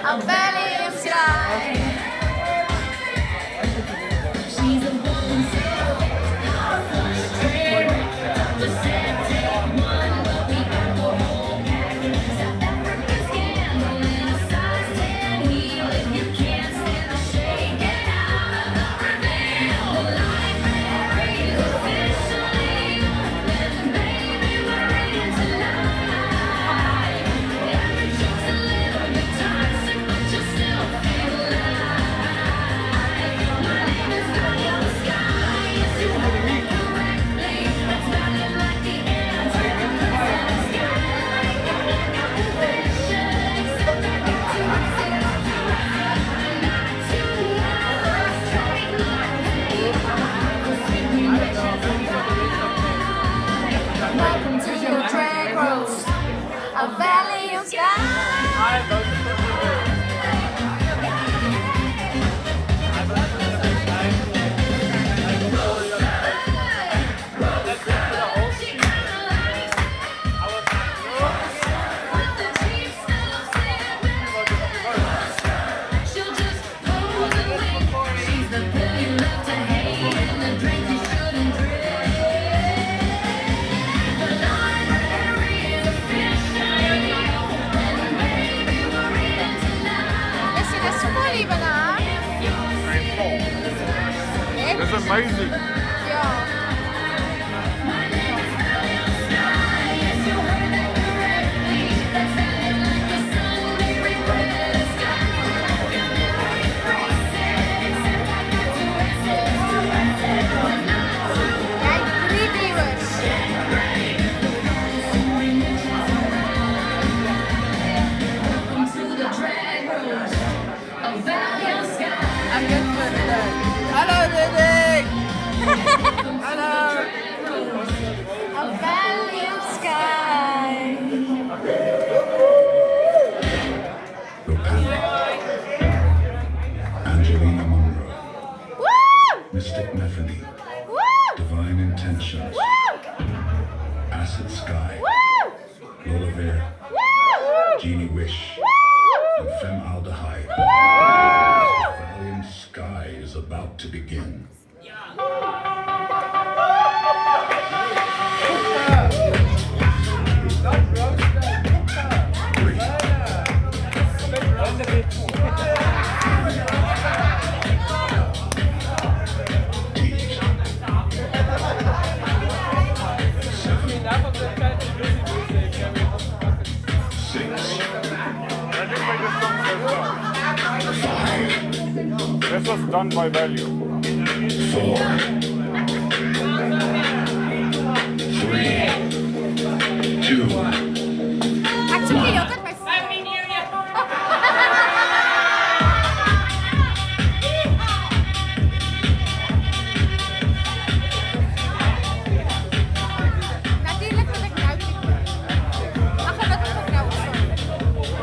A Valium Ssky. She's a woman frustrated. The set take one, but we got the whole package. South African scandal in a size 10 heel. If you can't stand the shake, get out of the reveal. The library is officially open. Baby, we're in tonight. Every joke's a little bit toxic, but you still feel alive. My name is Valium Ssky. Yes, you heard me correctly. That's Valium like the answer. Valium Ssky. Got the vision, except I get to exist. I'm not too loud. Straight like paper. The sleeping bitches alive. Welcome to your drag roast. A Valium Ssky. She'll just pose and wink. She's the pill you love to hate and the drink you shouldn't drink. The library is officially open. Baby, we're in tonight. Is it a fully banana? That's amazing. Yeah. My name is Valium Ssky. Yes, you heard that correctly. That's Valium like the Sunday red sky. Your memory freezes, except I got to resist. But not too Kijk, 3 viewers. Welcome to the drag roast of Valium Ssky. I'm good for today. Hallo Diddy! Hallo! A Valium Ssky. Angelina Monroe, Woo! Mystic Metheny, Woo! Divine Intentions, Woo! Acid Sky, Woo! Lola Bear, Woo! Genie Wish, Woo! and Femme Aldehyde. Valium Ssky is about to begin. Three, eight, seven, 6, This was done by Valium. 4, 3, 2, Actually, look at my phone. Natuurlijk wil ik nou klikken. Mag je dat nog nou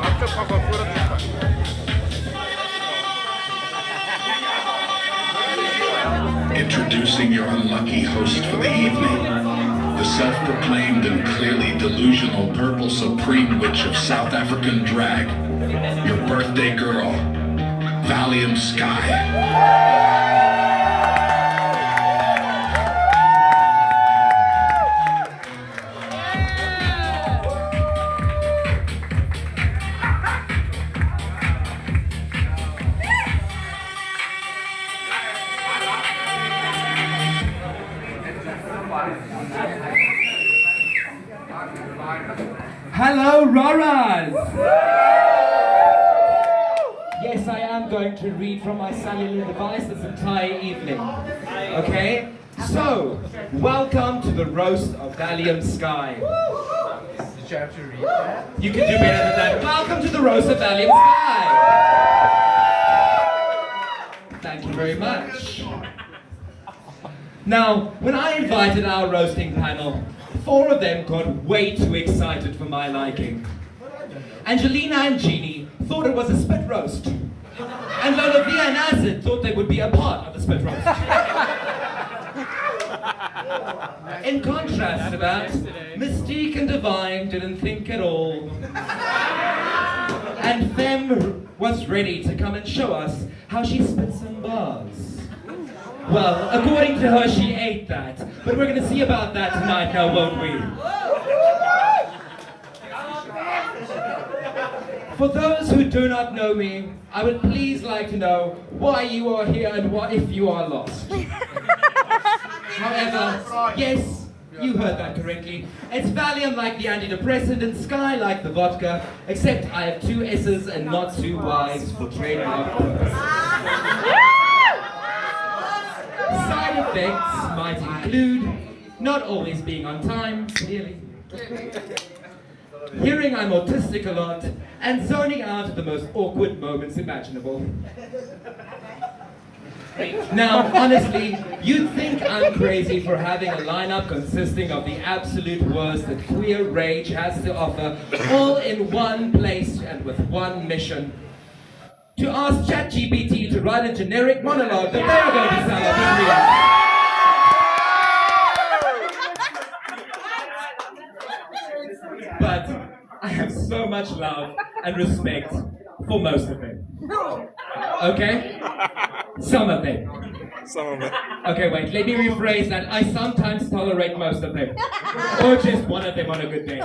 Maak het maar van voor het niet gaat. Introducing your unlucky host for the evening, the self-proclaimed and clearly delusional purple supreme witch of South African drag, your birthday girl, Valium Ssky. going to read from my cellular device this entire evening. Okay? So, welcome to the roast of Valium Ssky. Did you have to read that? You can do better than that. Welcome to the roast of Valium Ssky. Thank you very much. Now, when I invited our roasting panel, 4 of them got way too excited for my liking. Angelina and Jeannie thought it was a spit roast. And Olivia and Azid thought they would be a part of the spit roast. In contrast to that, Mystique and Divine didn't think at all. And Femme was ready to come and show us how she spit some bars. Well, according to her, she ate that. But we're gonna see about that tonight now, won't we? For those who do not know me, I would please like to know why you are here and what if you are lost. However, yes, you heard that correctly. It's Valium like the antidepressant and Ssky like the vodka, except I have 2 S's and not 2 Y's for trademark purpose. Side effects might include not always being on time, clearly. Hearing I'm autistic a lot, and zoning out at the most awkward moments imaginable. Now, honestly, you'd think I'm crazy for having a lineup consisting of the absolute worst that queer rage has to offer, all in one place and with one mission. To ask ChatGPT to write a generic monologue that they're going to sell on the But I have so much love and respect for most of them. Okay? Some of them. Some of it. Okay, wait, let me rephrase that. I sometimes tolerate most of them. Or just one of them on a good day.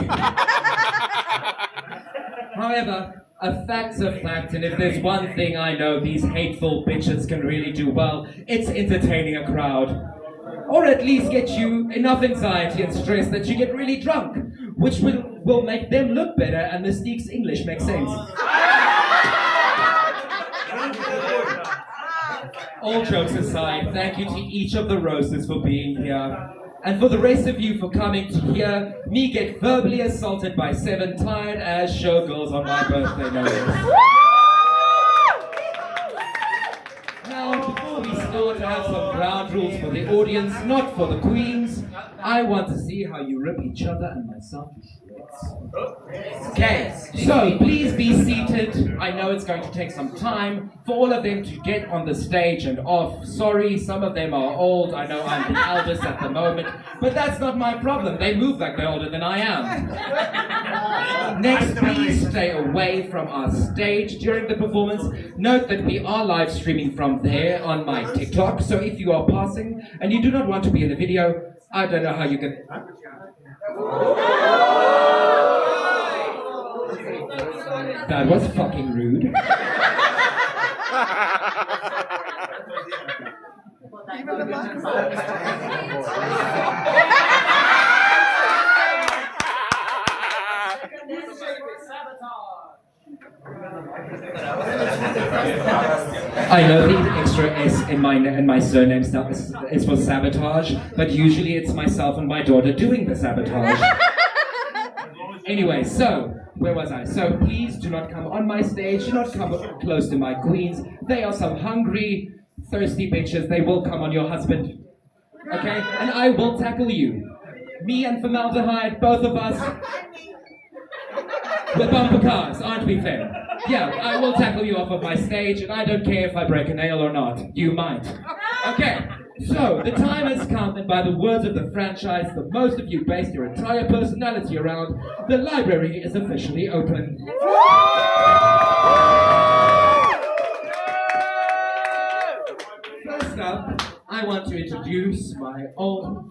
However, a fact's a fact, and if there's one thing I know these hateful bitches can really do well, it's entertaining a crowd. Or at least get you enough anxiety and stress that you get really drunk, which will make them look better and Mystique's English makes sense. All jokes aside, thank you to each of the roasters for being here. And for the rest of you for coming to hear me get verbally assaulted by 7 tired-ass showgirls on my birthday notice. Now, before we start, I have some ground rules for the audience, not for the queens. I want to see how you rip each other and myself to shreds. Okay, so please be seated. I know it's going to take some time for all of them to get on the stage and off. Sorry, some of them are old. I know I'm the eldest at the moment, but that's not my problem. They move like they're older than I am. Next, please stay away from our stage during the performance. Note that we are live streaming from there on my TikTok, so if you are passing and you do not want to be in the video, I don't know how you can... That was fucking rude. I know the extra S in my surname stuff is for sabotage, but usually it's myself and my daughter doing the sabotage. Anyway, so, where was I? So please do not come on my stage, do not come close to my queens. They are some hungry, thirsty bitches. They will come on your husband. Okay? And I will tackle you. Me and formaldehyde, both of us. We're bumper cars, aren't we, Fem? Yeah, I will tackle you off of my stage, and I don't care if I break a nail or not. You might. Okay, so the time has come, and by the words of the franchise that most of you based your entire personality around, the library is officially open. First up, I want to introduce my oldest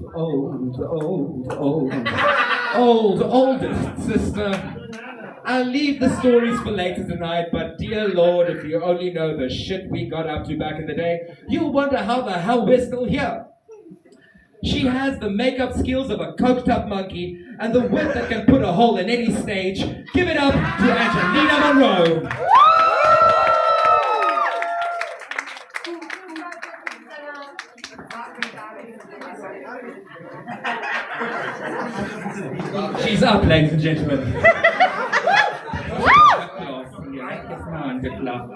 sister. I'll leave the stories for later tonight, but dear Lord, if you only know the shit we got up to back in the day, you'll wonder how the hell we're still here. She has the makeup skills of a coked up monkey and the wit that can put a hole in any stage. Give it up to Angelina Monroe. out, ladies and gentlemen. Good man, good luck.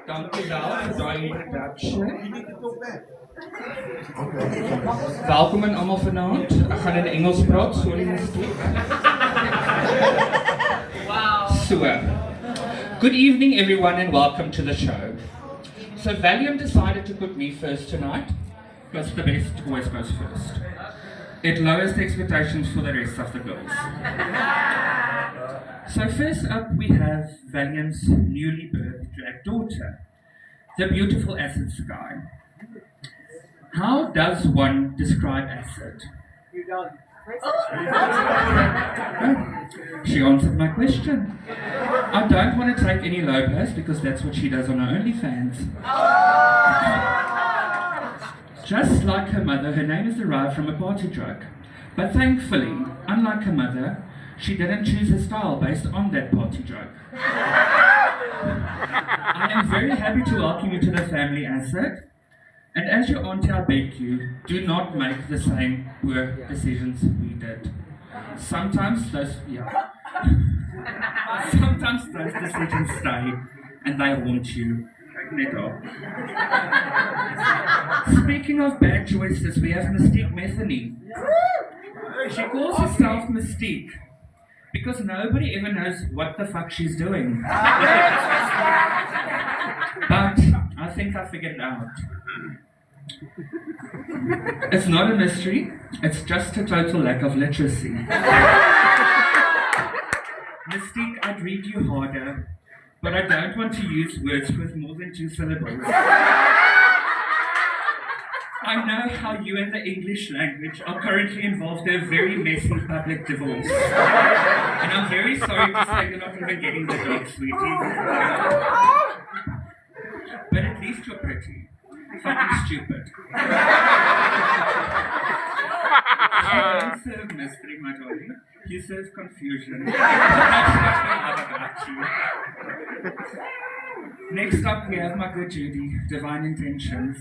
Dankjewel vir daai introduction. Welkom aan almal vanaand. Ek gaan in Engels praat, sorry Mystique. Wow. So, good evening everyone and welcome to the show. So Valium decided to put me first tonight, because the best always goes first. It lowers the expectations for the rest of the girls. So first up we have Valium's newly birthed drag daughter, the beautiful Acid Sky. How does one describe Acid? You don't. She answered my question. I don't want to take any low blows because that's what she does on her OnlyFans. Just like her mother, her name is derived from a party drug. But thankfully, unlike her mother, she didn't choose her style based on that party drug. I am very happy to welcome you to the family, Acid. And as your auntie, I beg you, do not make the same poor decisions we did. Sometimes those decisions stay and they haunt you. Speaking of bad choices, we have Mystique Metheny. She calls herself Mystique because nobody ever knows what the fuck she's doing. But I think I figured it out. It's not a mystery, it's just a total lack of literacy. Mystique, I'd read you harder, but I don't want to use words with more than 2 syllables. I know how you and the English language are currently involved in a very messy public divorce. And I'm very sorry to say you're not even getting the dog, sweetie. But at least you're pretty. Fucking stupid. You don't serve mystery, my darling. You serve confusion. That's what I love about you. Next up, we have my good Judy, Divine Intentions.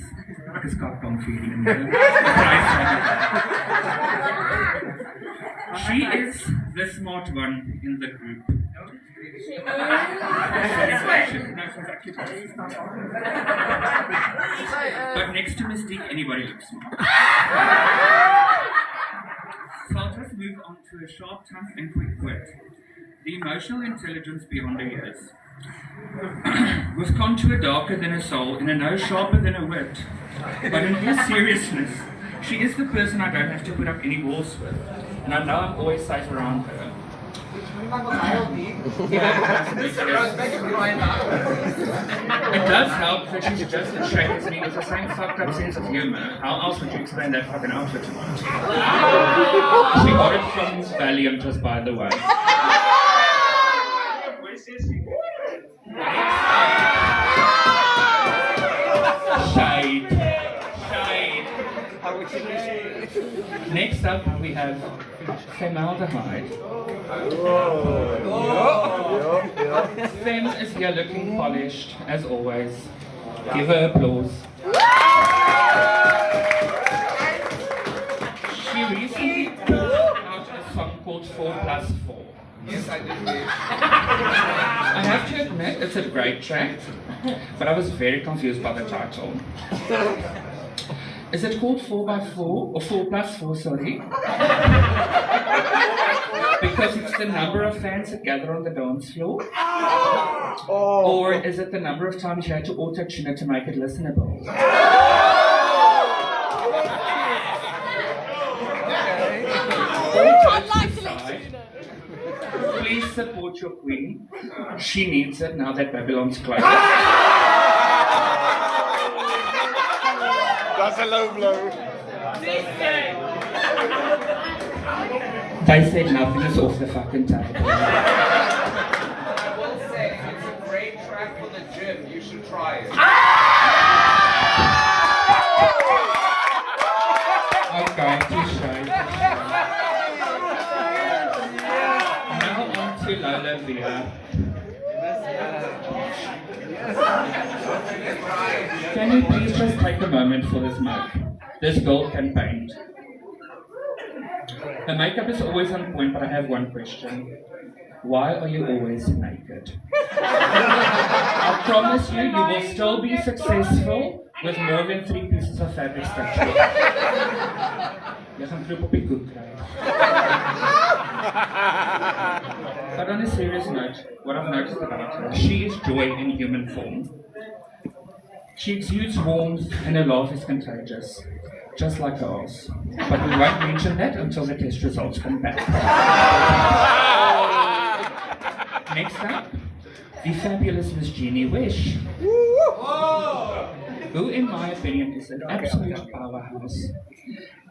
Because God don't feel in here. She is the smart one in the group. But next to Mystique, anybody looks smart. So I'll just move on to a sharp tongue and quick wit. The emotional intelligence beyond her years. With contour darker than her soul and a nose sharper than her wit. But in all seriousness, she is the person I don't have to put up any walls with. And I know I'm always safe around her. It does help that she's just as shaped as me with the same fucked up sense of humor. How else would you explain that fucking outfit tonight? She got it from Valium, just by the way. Shade. Next up, we have formaldehyde. Fem is here looking polished, as always. Give her applause. She recently put out a song called 4+4. Yes, I did. I have to admit, it's a great track, but I was very confused by the title. Is it called 4x4 or 4+4, sorry? Because it's the number of fans that gather on the dance floor? Or is it the number of times you had to auto-tune it to make it listenable? Please support your queen. She needs it now that Babylon's closed. That's a low blow. They said nothing is off the fucking table. I will say, it's a great track for the gym. You should try it. Okay, touche. Now on to Lola Via. Can you please just take a moment for this mic? This girl can paint. Her makeup is always on point, but I have one question. Why are you always naked? I promise you, you will still be successful with more than 3 pieces of fabric structure. Jy gaan klop op die koek kry. But on a serious note, what I've noticed about her, she is joy in human form. She exudes warmth and her laugh is contagious, just like ours. But we won't mention that until the test results come back. Next up, the fabulous Miss Jeannie Wish, who in my opinion is an absolute powerhouse.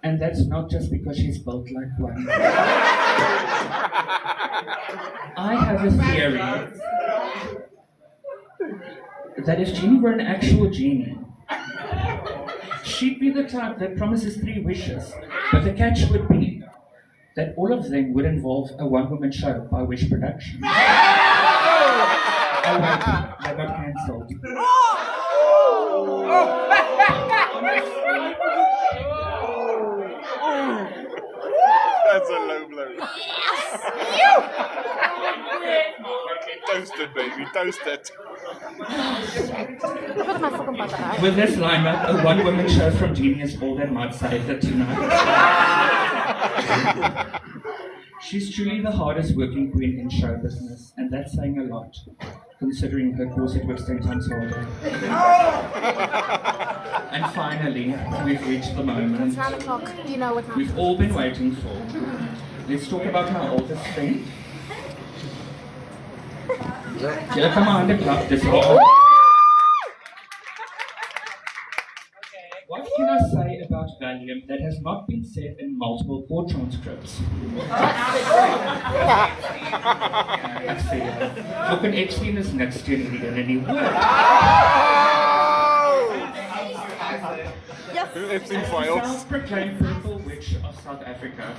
And that's not just because she's built like one. I have a theory that if Jeannie were an actual genie, she'd be the type that promises 3 wishes, but the catch would be that all of them would involve a one-woman show by Wish Production. Oh wait, that got cancelled. That's a low blow. Toasted, baby, toasted. With this lineup, a one-woman show from Jeannie is all that might save it tonight. She's truly the hardest working queen in show business, and that's saying a lot, considering her corset was 10 times harder. And finally, we've reached the moment It's 9 o'clock. Do you know what time? we've all been waiting for. Let's talk about my oldest friend. Julle kan my hande klap, dis haar. What can I say about Valium that has not been said in multiple court transcripts? Ek sê julle, ook in Epstein is niks teen hierdie ding nie. Epstein files. Self-proclaimed purple witch of South Africa.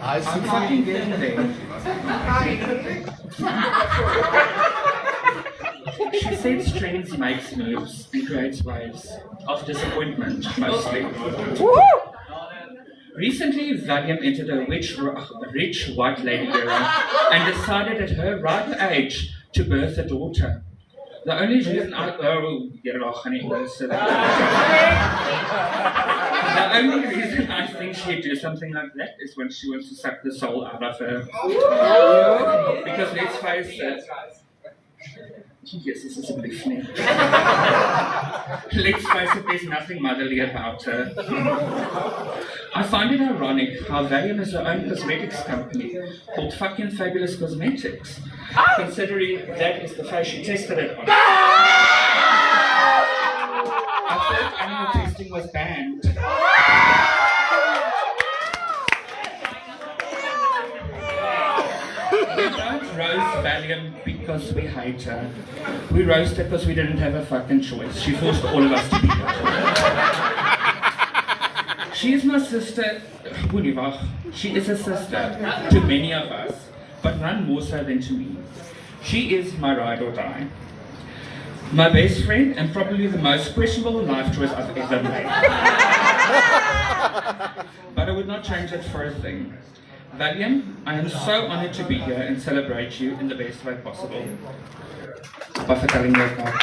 I'm fucking getting there. She said strings makes moves and creates waves of disappointment, mostly. Recently, Valium entered a rich white lady era and decided at her ripe age to birth a daughter. The only reason the only reason I think she'd do something like that is when she wants to suck the soul out of her. Because let's face it. Yes, this is a big thing. Let's face it, there's nothing motherly about her. I find it ironic how Valium has her own cosmetics company called fucking Fabulous Cosmetics, considering that is the face she tested it on. I thought animal testing was banned. We don't roast Valium because we hate her. We roast her because we didn't have a fucking choice. She forced all of us to be her. She is my sister. She is a sister to many of us, but none more so than to me. She is my ride or die. My best friend and probably the most questionable life choice I've ever made. But I would not change it for a thing. Valium, I am so honored to be here and celebrate you in the best way possible. By telling your part.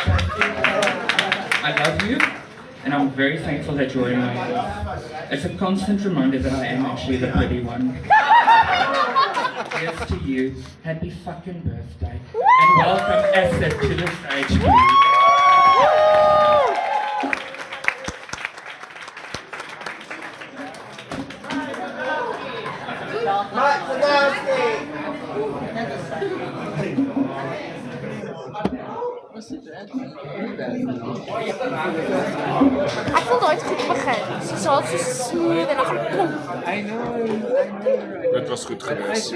I love you, and I'm very thankful that you're in my life. It's a constant reminder that I am actually the pretty one. Here's to you, happy fucking birthday, and welcome Asset to the stage, please. Ek voel nooit goed begin. Soos al so smooth en dan gaan plomp. Dit was goed geweest.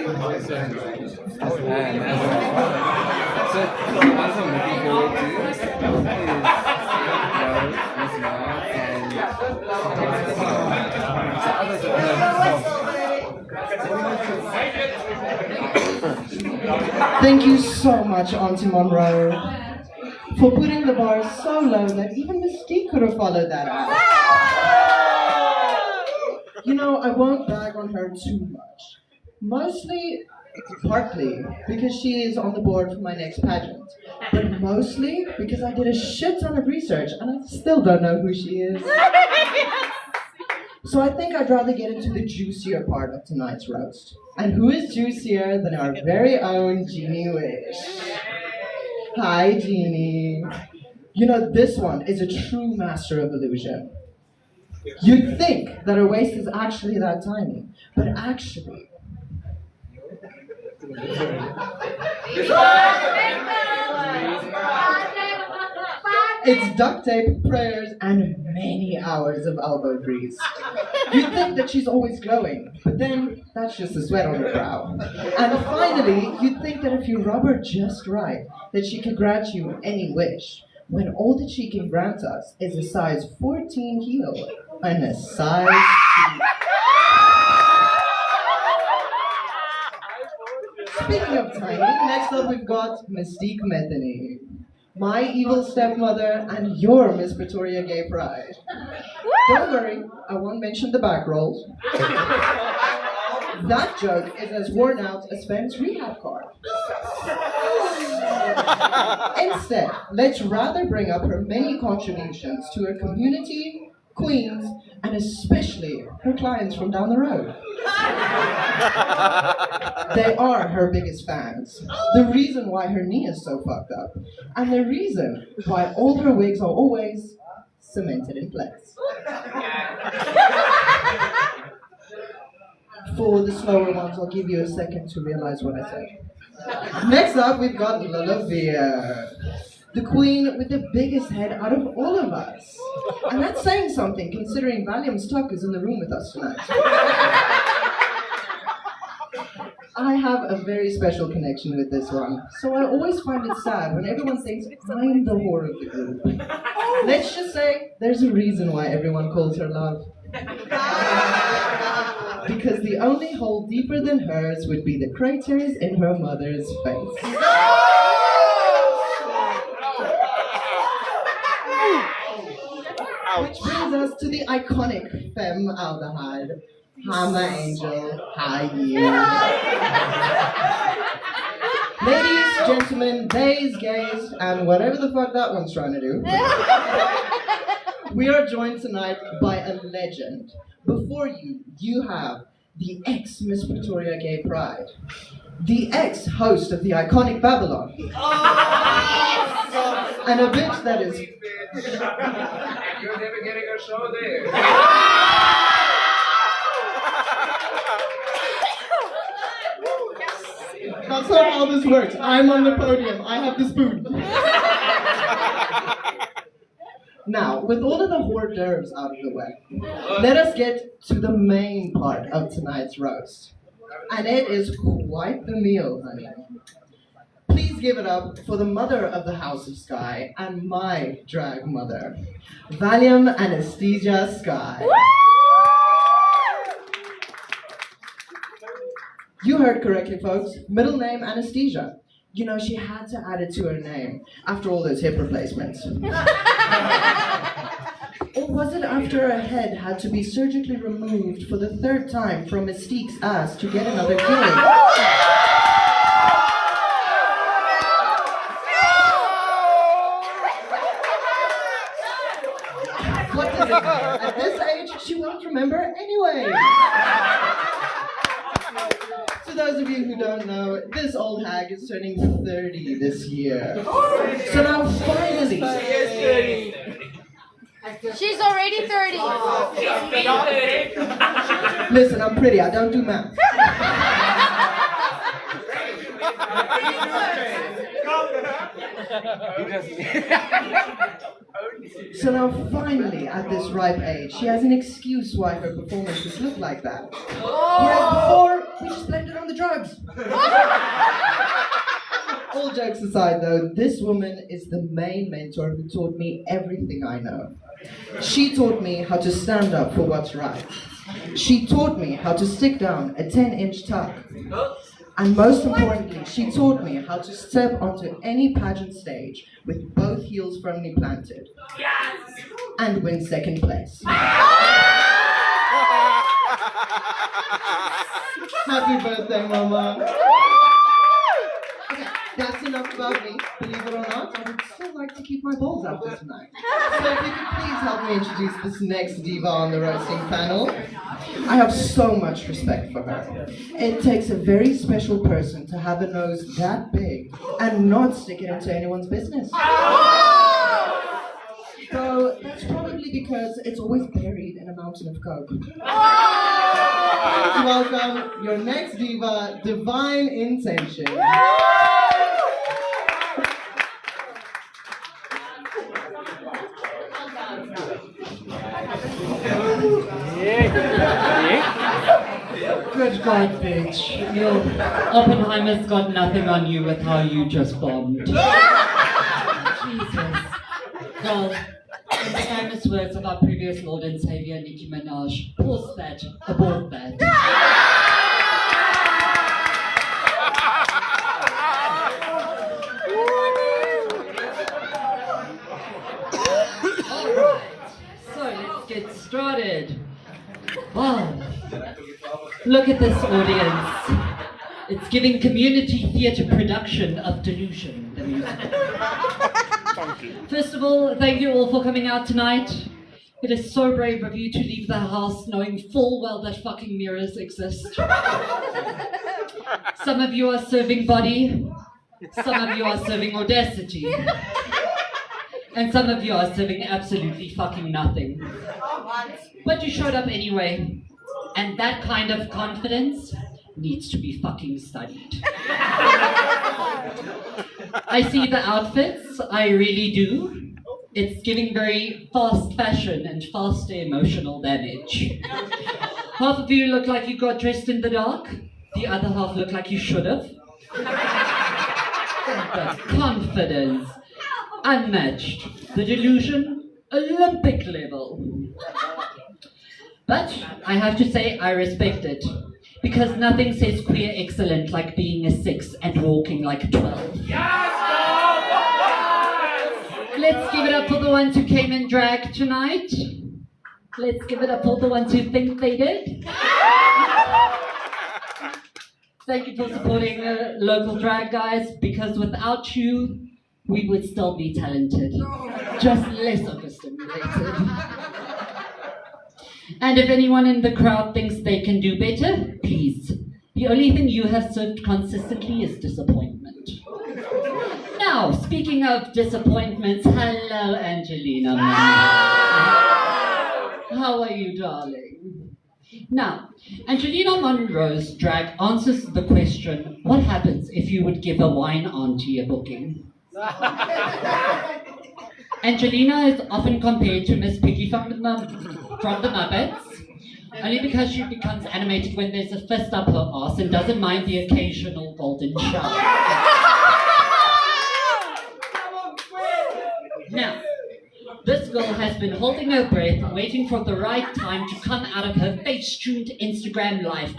Thank you so much, Auntie Monroe, for putting the bar so low that even Mystique could have followed that up. You know, I won't bag on her too much. Partly because she is on the board for my next pageant, but mostly because I did a shit ton of research and I still don't know who she is. So I think I'd rather get into the juicier part of tonight's roast. And who is juicier than our very own Jeannie Wish? Hi, Jeannie. You know, this one is a true master of illusion. You'd think that her waist is actually that tiny, but actually... It's duct tape, prayers, and many hours of elbow grease. You'd think that she's always glowing, but then that's just the sweat on her brow. And finally, you'd think that if you rub her just right, that she could grant you any wish, when all that she can grant us is a size 14 heel and a size 2. Speaking of tiny, next up we've got Mystique Metheny, my evil stepmother and your Miss Pretoria Gay Pride. Don't worry, I won't mention the back rolls. That joke is as worn out as Ben's rehab card. Instead, let's rather bring up her many contributions to her community, Queens, and especially her clients from down the road. They are her biggest fans. The reason why her knee is so fucked up. And the reason why all her wigs are always cemented in place. For the slower ones, I'll give you a second to realize what I said. Next up, we've got Lulavia, the queen with the biggest head out of all of us. And that's saying something, considering Valium Ssky is in the room with us tonight. I have a very special connection with this one, so I always find it sad when everyone thinks I'm the whore of the group. Let's just say there's a reason why everyone calls her love. Because the only hole deeper than hers would be the craters in her mother's face. Which brings us to the iconic femme aldehyde. Hi, my angel. Hi, you. Ladies, gentlemen, theys, gays, and whatever the fuck that one's trying to do. We are joined tonight by a legend. Before you, you have the ex-Miss Pretoria Gay Pride, the ex-host of the iconic Babylon, and a bitch that is... You're never getting a show there. That's not how this works. I'm on the podium. I have the spoon. Now, with all of the hors d'oeuvres out of the way, let us get to the main part of tonight's roast. And it is quite the meal, honey. Please give it up for the mother of the House of Ssky and my drag mother, Valium Ssky. You heard correctly, folks. Middle name Anesthesia. You know, she had to add it to her name after all those hip replacements. Or was it after her head had to be surgically removed for the 3rd time from Mystique's ass to get another gig? What does it matter? At this age, she won't remember anyway. To those of you who don't know, this old hag is turning 30 this year. So now finally... She's already 30. Listen, I'm pretty, I don't do math. So now finally, at this ripe age, she has an excuse why her performances look like that. Whereas before, we just blamed it on the drugs. All jokes aside though, this woman is the main mentor who taught me everything I know. She taught me how to stand up for what's right. She taught me how to stick down a 10-inch tuck. And most importantly, she taught me how to step onto any pageant stage with both heels firmly planted. Yes! And win second place. Happy birthday, Mama. Okay, that's enough about me. Believe it or not, I would still like to keep my balls after tonight. So if you could please help me introduce this next diva on the roasting panel. I have so much respect for her. It takes a very special person to have a nose that big and not stick it into anyone's business. So that's probably because it's always buried in a mountain of coke. Please welcome your next diva, Divine Intention. Good God, bitch. Your Oppenheimer's got nothing on you with how you just bombed. Jesus. Well, in the famous words of our previous Lord and Savior, Nicki Minaj, pause that, abort that. Alright, so let's get started. Wow. Look at this audience. It's giving community theatre production of Delusion, the musical. First of all, thank you all for coming out tonight. It is so brave of you to leave the house knowing full well that fucking mirrors exist. Some of you are serving body, some of you are serving audacity, and some of you are serving absolutely fucking nothing. But you showed up anyway. And that kind of confidence needs to be fucking studied. I see the outfits, I really do. It's giving very fast fashion and fast emotional damage. Half of you look like you got dressed in the dark, the other half look like you should have. But confidence, unmatched. The Delusion, Olympic level. But I have to say I respect it, because nothing says queer excellent like being a 6 and walking like a 12. Yes! Let's give it up for the ones who came in drag tonight. Let's give it up for the ones who think they did. Thank you for supporting local drag, guys, because without you, we would still be talented, just less overstimulated. And if anyone in the crowd thinks they can do better, please. The only thing you have served consistently is disappointment. Now, speaking of disappointments, hello, Angelina. How are you, darling? Now, Angelina Monroe's drag answers the question, what happens if you would give a wine auntie a booking? Angelina is often compared to Miss Piggy from the Muppets, only because she becomes animated when there's a fist up her arse and doesn't mind the occasional golden shower. Now, this girl has been holding her breath, waiting for the right time to come out of her face-tuned Instagram live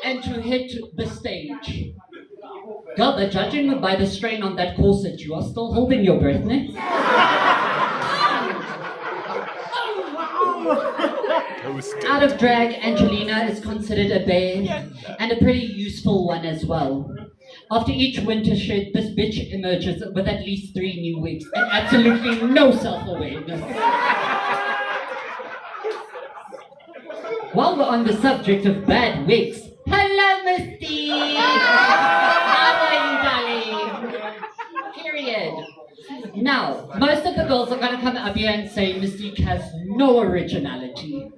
and to hit the stage. Girl, they're judging by the strain on that corset. You are still holding your breath, ne? Out of drag, Angelina is considered a babe, and a pretty useful one as well. After each winter shed, this bitch emerges with at least 3 new wigs and absolutely no self-awareness. While we're on the subject of bad wigs, hello, Misty! How are you, darling? Period. Now, most of the girls are going to come up here and say Mystique has no originality,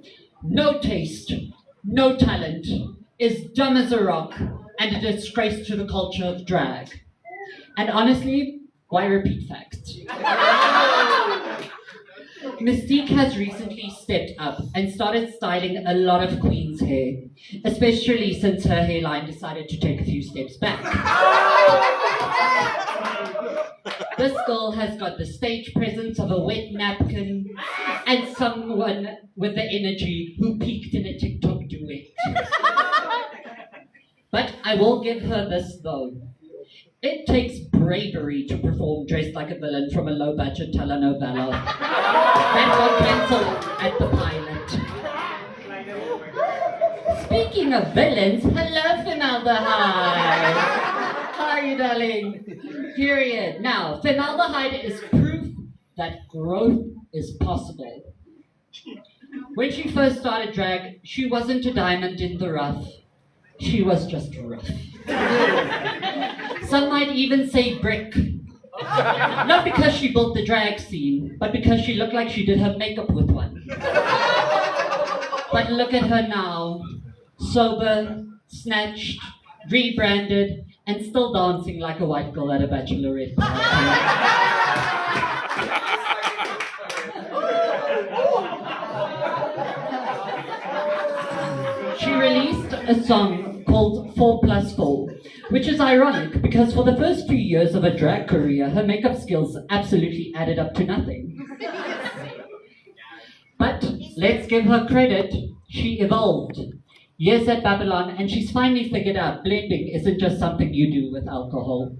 no taste, no talent, is dumb as a rock, and a disgrace to the culture of drag. And honestly, why repeat facts? Mystique has recently stepped up and started styling a lot of Queen's hair, especially since her hairline decided to take a few steps back. This girl has got the stage presence of a wet napkin and someone with the energy who peaked in a TikTok duet. But I will give her this though. It takes bravery to perform dressed like a villain from a low-budget telenovela that got cancelled at the pilot. Speaking of villains, hello formaldehyde. How are you, darling? Period. Now, formaldehyde is proof that growth is possible. When she first started drag, she wasn't a diamond in the rough. She was just rough. Some might even say brick. Not because she built the drag scene, but because she looked like she did her makeup with one. But look at her now. Sober, snatched, rebranded, and still dancing like a white girl at a bachelorette party. She released a song called 4+4, which is ironic because for the first few years of her drag career, her makeup skills absolutely added up to nothing. But let's give her credit, she evolved. Years at Babylon, and she's finally figured out blending isn't just something you do with alcohol.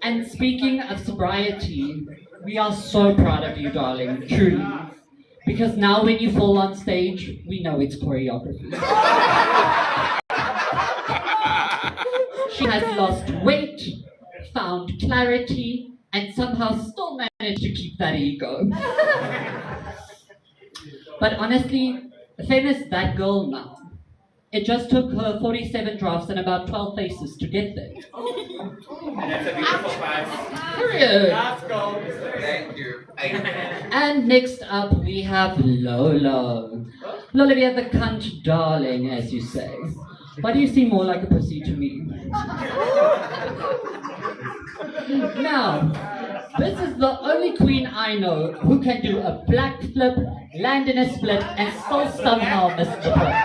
And speaking of sobriety, we are so proud of you, darling, truly. Because now when you fall on stage, we know it's choreography. She has lost weight, found clarity, and somehow still managed to keep that ego. But honestly, Femme is that girl now. It just took her 47 drafts and about 12 faces to get there. And that's a beautiful five. Period. Let's go. Thank you. And next up we have Lolo. Lolovia the cunt darling, as you say. Why do you seem more like a pussy to me? Now, this is the only queen I know who can do a black flip, land in a split, and still somehow miss the point.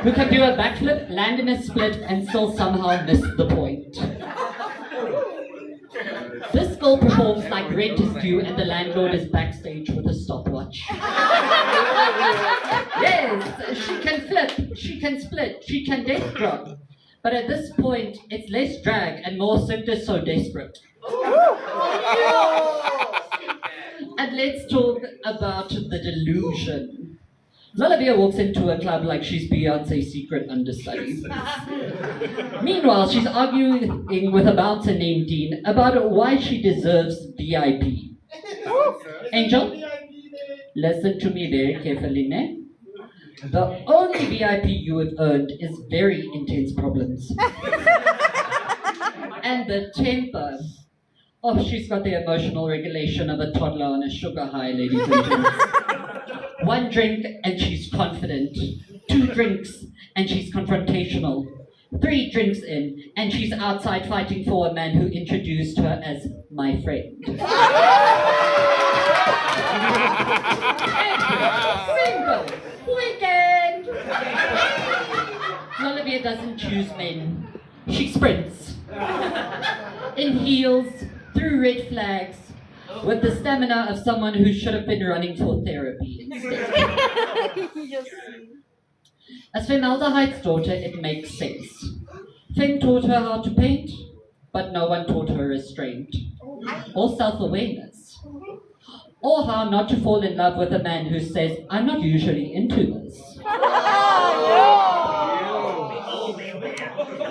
Who can do a backflip, land in a split, and still somehow miss the point. This girl performs like rent is due and the landlord is backstage with a stopwatch. Yes, she can flip, she can split, she can death drop. But at this point, it's less drag and more simply so desperate. And let's talk about the delusion. Lolovia walks into a club like she's Beyonce's secret understudy. Meanwhile, she's arguing with a bouncer named Dean about why she deserves VIP. Angel, listen to me very carefully, ne? The only VIP you have earned is very intense problems. And the temper. Oh, she's got the emotional regulation of a toddler on a sugar high, ladies and gentlemen. One drink and she's confident. 2 drinks and she's confrontational. 3 drinks in and she's outside fighting for a man who introduced her as my friend. Single. Weekend. Lolovia doesn't choose men. She sprints. In heels, through red flags, with the stamina of someone who should have been running for therapy instead. As Formaldehyde's daughter, it makes sense. Femme taught her how to paint, but no one taught her restraint, or self-awareness, or how not to fall in love with a man who says, I'm not usually into this.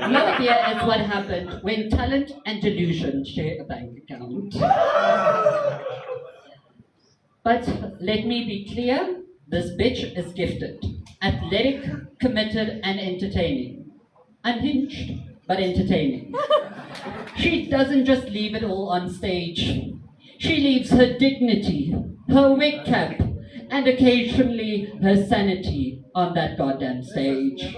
Lolovia is what happened when talent and delusion share a bank account. But let me be clear, this bitch is gifted, athletic, committed, and entertaining. Unhinged, but entertaining. She doesn't just leave it all on stage. She leaves her dignity, her wig cap, and occasionally her sanity on that goddamn stage.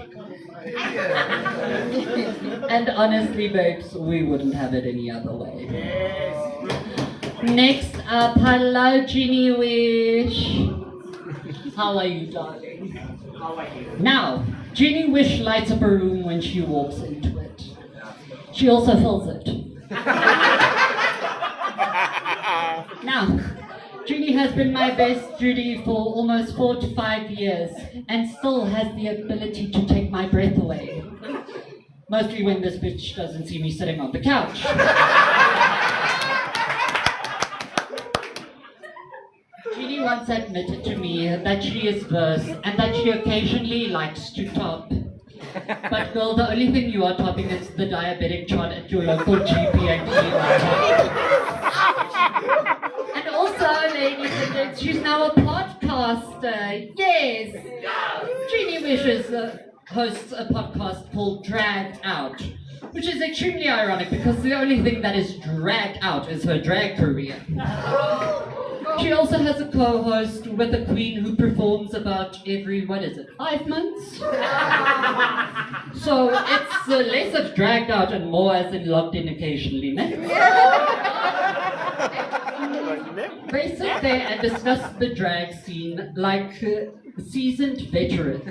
And honestly, babes, we wouldn't have it any other way. Next up, hello, Ginny Wish. How are you, darling? How are you? Now, Ginny Wish lights up a room when she walks into it. She also fills it. Now, Judy has been my best Judy for almost 4 to 5 years and still has the ability to take my breath away. Mostly when this bitch doesn't see me sitting on the couch. Judy once admitted to me that she is verse and that she occasionally likes to top. But girl, the only thing you are topping is the diabetic chart at your local GP and And also, ladies and gentlemen, she's now a podcaster. Yes! Jeannie Wishes hosts a podcast called Dragged Out, which is extremely ironic because the only thing that is dragged out is her drag career. She also has a co-host with a queen who performs about every, 5 months? So it's less of dragged out and more as in locked in occasionally, ne? They sit there and discuss the drag scene like seasoned veterans.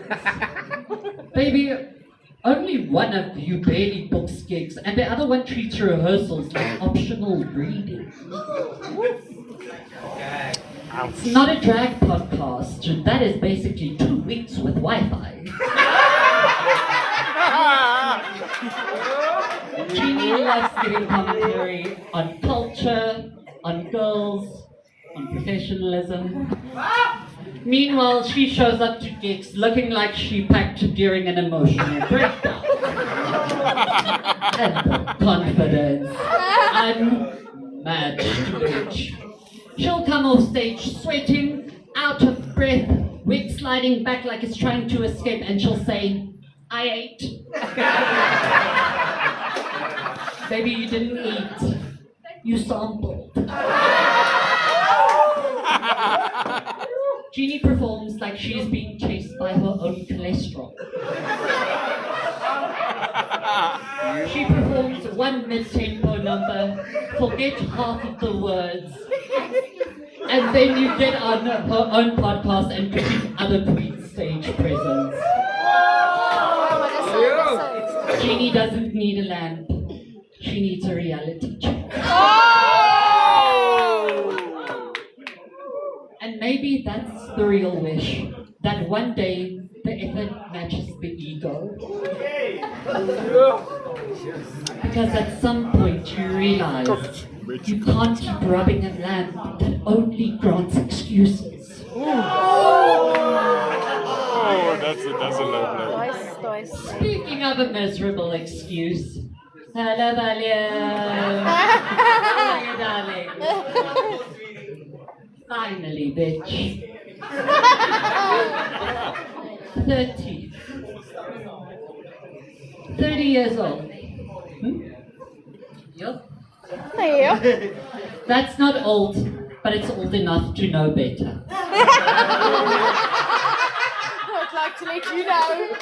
Baby, only one of you barely books gigs and the other one treats rehearsals like optional reading. It's not a drag podcast. That is basically 2 weeks with Wi-Fi. Jeannie loves giving commentary on culture, on girls, on professionalism. Meanwhile, she shows up to gigs looking like she packed during an emotional breakdown. And the confidence, unmatched bitch. She'll come off stage sweating, out of breath, wig sliding back like it's trying to escape, and she'll say, I ate. Baby, you didn't eat. You sampled. Jeannie performs like she's being chased by her own cholesterol. She performs one mid-tempo number, forget half of the words, and then you get on her own podcast and critique other queens' stage presence. Jeannie doesn't need a lamp, she needs a reality check. And maybe that's the real wish, that one day the effort matches the ego. Because at some point you realize you can't keep rubbing a lamp that only grants excuses. Oh, that's a low blow. Speaking of a miserable excuse, hello, Valium. How are you, darling? Finally, bitch. 30 years old. Yup. That's not old, but it's old enough to know better. I'd like to let you know.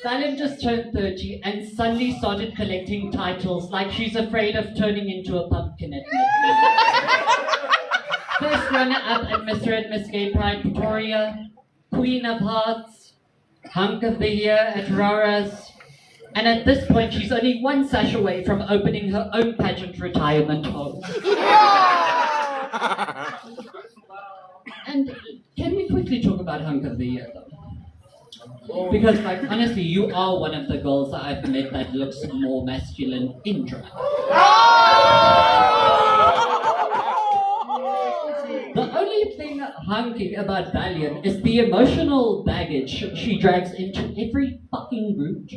Valium just turned 30 and suddenly started collecting titles like she's afraid of turning into a pumpkin at midnight. First runner-up at Mr. and Miss Gay Pride Pretoria, Queen of Hearts, Hunk of the Year at Rora's, and at this point she's only one sash away from opening her own pageant retirement home. And can we quickly talk about Hunk of the Year though? Because like honestly, you are one of the girls that I've met that looks more masculine in drag. The only thing hunky about Valium is the emotional baggage she drags into every fucking group.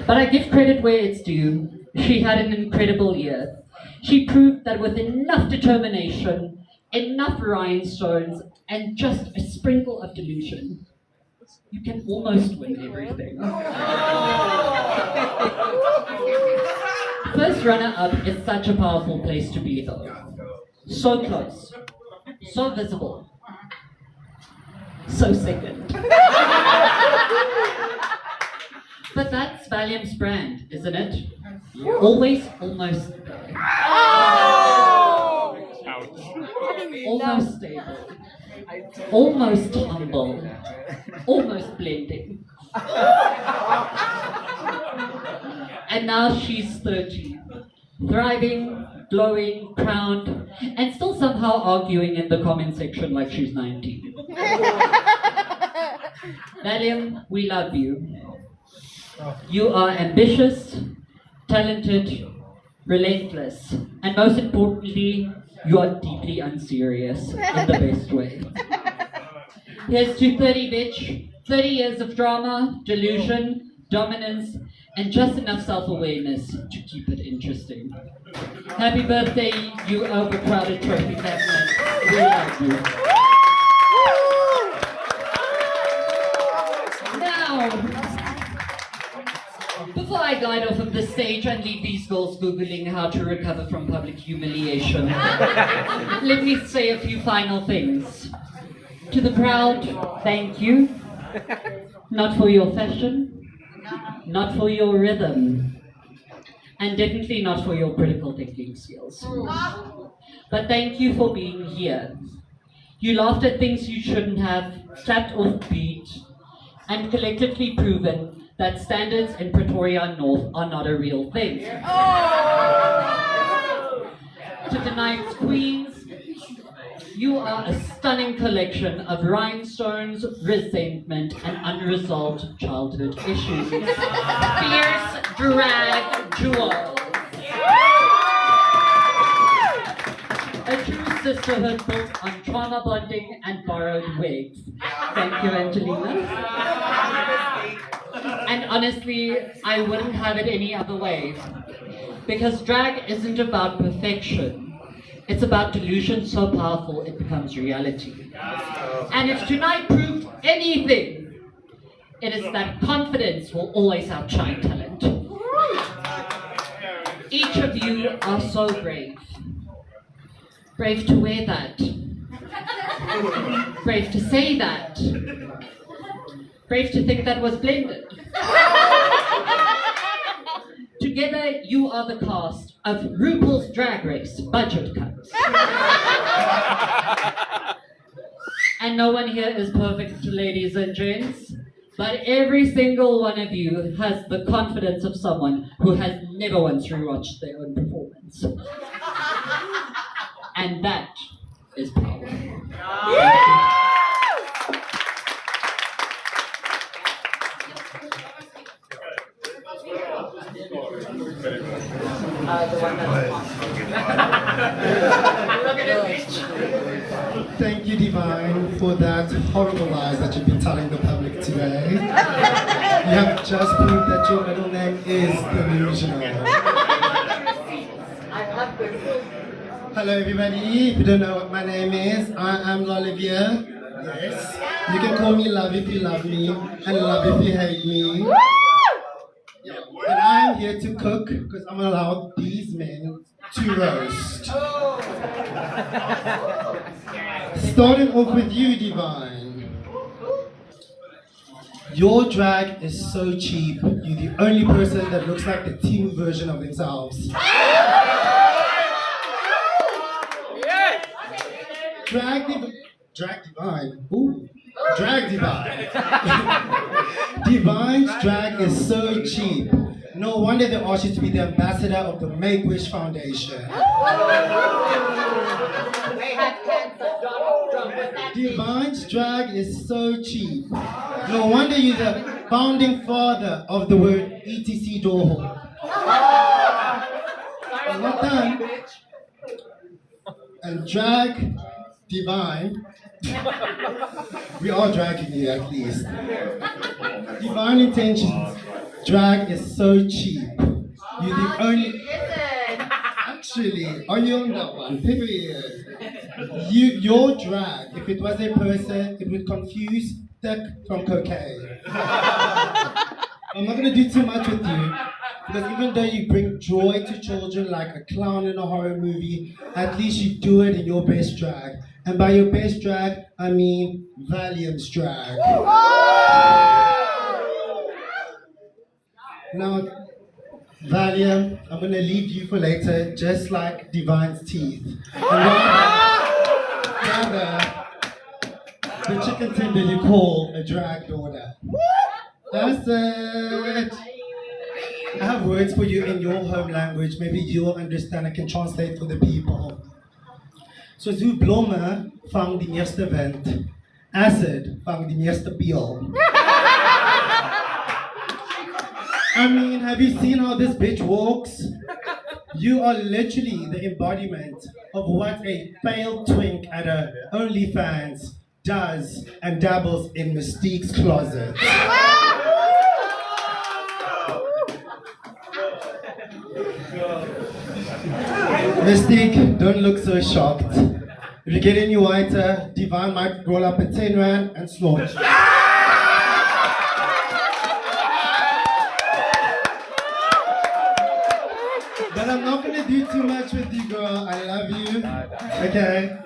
But I give credit where it's due. She had an incredible year. She proved that with enough determination, enough rhinestones, and just a sprinkle of delusion, you can almost win everything. First runner-up is such a powerful place to be though. So close, so visible, so second. But that's Valium's brand, isn't it? Always almost there. Almost stable. Almost humble. Almost blending. And now she's 30, thriving, glowing, crowned, and still somehow arguing in the comment section like she's 19. Valium, we love you. You are ambitious, talented, relentless, and most importantly, you are deeply unserious in the best way. Here's to 30, bitch. 30 years of drama, delusion, dominance, and just enough self-awareness to keep it interesting. Happy birthday, you overcrowded trophy cabinet. We love you. Now, before I glide off of the stage and leave these girls Googling how to recover from public humiliation, let me say a few final things. To the proud, thank you. Not for your fashion, not for your rhythm, and definitely not for your critical thinking skills. But thank you for being here. You laughed at things you shouldn't have, slapped off beat, and collectively proven that standards in Pretoria North are not a real thing. To tonight's queens, you are a stunning collection of rhinestones, resentment, and unresolved childhood issues. Fierce drag jewels. A true sisterhood built on trauma bonding and borrowed wigs. Thank you, Angelina. And honestly, I wouldn't have it any other way. Because drag isn't about perfection. It's about delusion so powerful it becomes reality. And if tonight proved anything, it is that confidence will always outshine talent. Each of you are so brave. Brave to wear that. Brave to say that. Brave to think that was blended. Together, you are the cast of RuPaul's Drag Race Budget Cuts. And no one here is perfect, ladies and gents, but every single one of you has the confidence of someone who has never once rewatched their own performance. And that is power. Thank you. Thank you, Divine, for that horrible lies that you've been telling the public today. You have just proved that your middle name is delusional. Hello, everybody. If you don't know what my name is, I am Olivia. Yes. You can call me Love if you love me, and Love if you hate me. And I'm here to cook because I'm allowed these men to roast. Starting off with you, Divine. Your drag is so cheap. You're the only person that looks like the teen version of themselves. Drag Divine. Ooh. Drag Divine. Divine's drag is so cheap. No wonder they asked you to be the ambassador of the Make-Wish Foundation. Divine's drag is so cheap. No wonder you're the founding father of the word ETC door. I'm not done. And drag Divine. We are dragging you at least. Divine Intentions. Drag is so cheap. You're the only. Actually, are you on that one? Period. Your drag, if it was a person, it would confuse thick from cocaine. I'm not gonna do too much with you, because even though you bring joy to children like a clown in a horror movie, at least you do it in your best drag. And by your best drag, I mean Valium's drag. Now, Valium, I'm gonna leave you for later, just like Divine's teeth. And rather, the chicken tender you call a drag daughter. That's it. I have words for you in your home language. Maybe you will understand. I can translate for the people. So hoe blomme vang die eerste wind. Acid vang die eerste peel. I mean, have you seen how this bitch walks? You are literally the embodiment of what a pale twink at a OnlyFans does and dabbles in Mystique's closet. Mystique, don't look so shocked. If you get any whiter, Divine might roll up a 10 rand and snort. But I'm not gonna do too much with you, girl. I love you. Okay?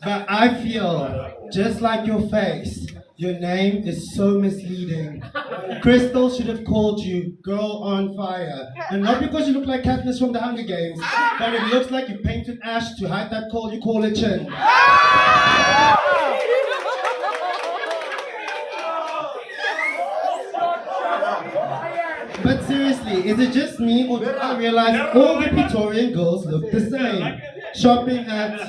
But I feel, just like your face, your name is so misleading. Crystal should have called you Girl on Fire. And not because you look like Katniss from the Hunger Games, but it looks like you painted ash to hide that coal you call a chin. But seriously, is it just me or did I realize all the Praetorian girls look the same? Shopping at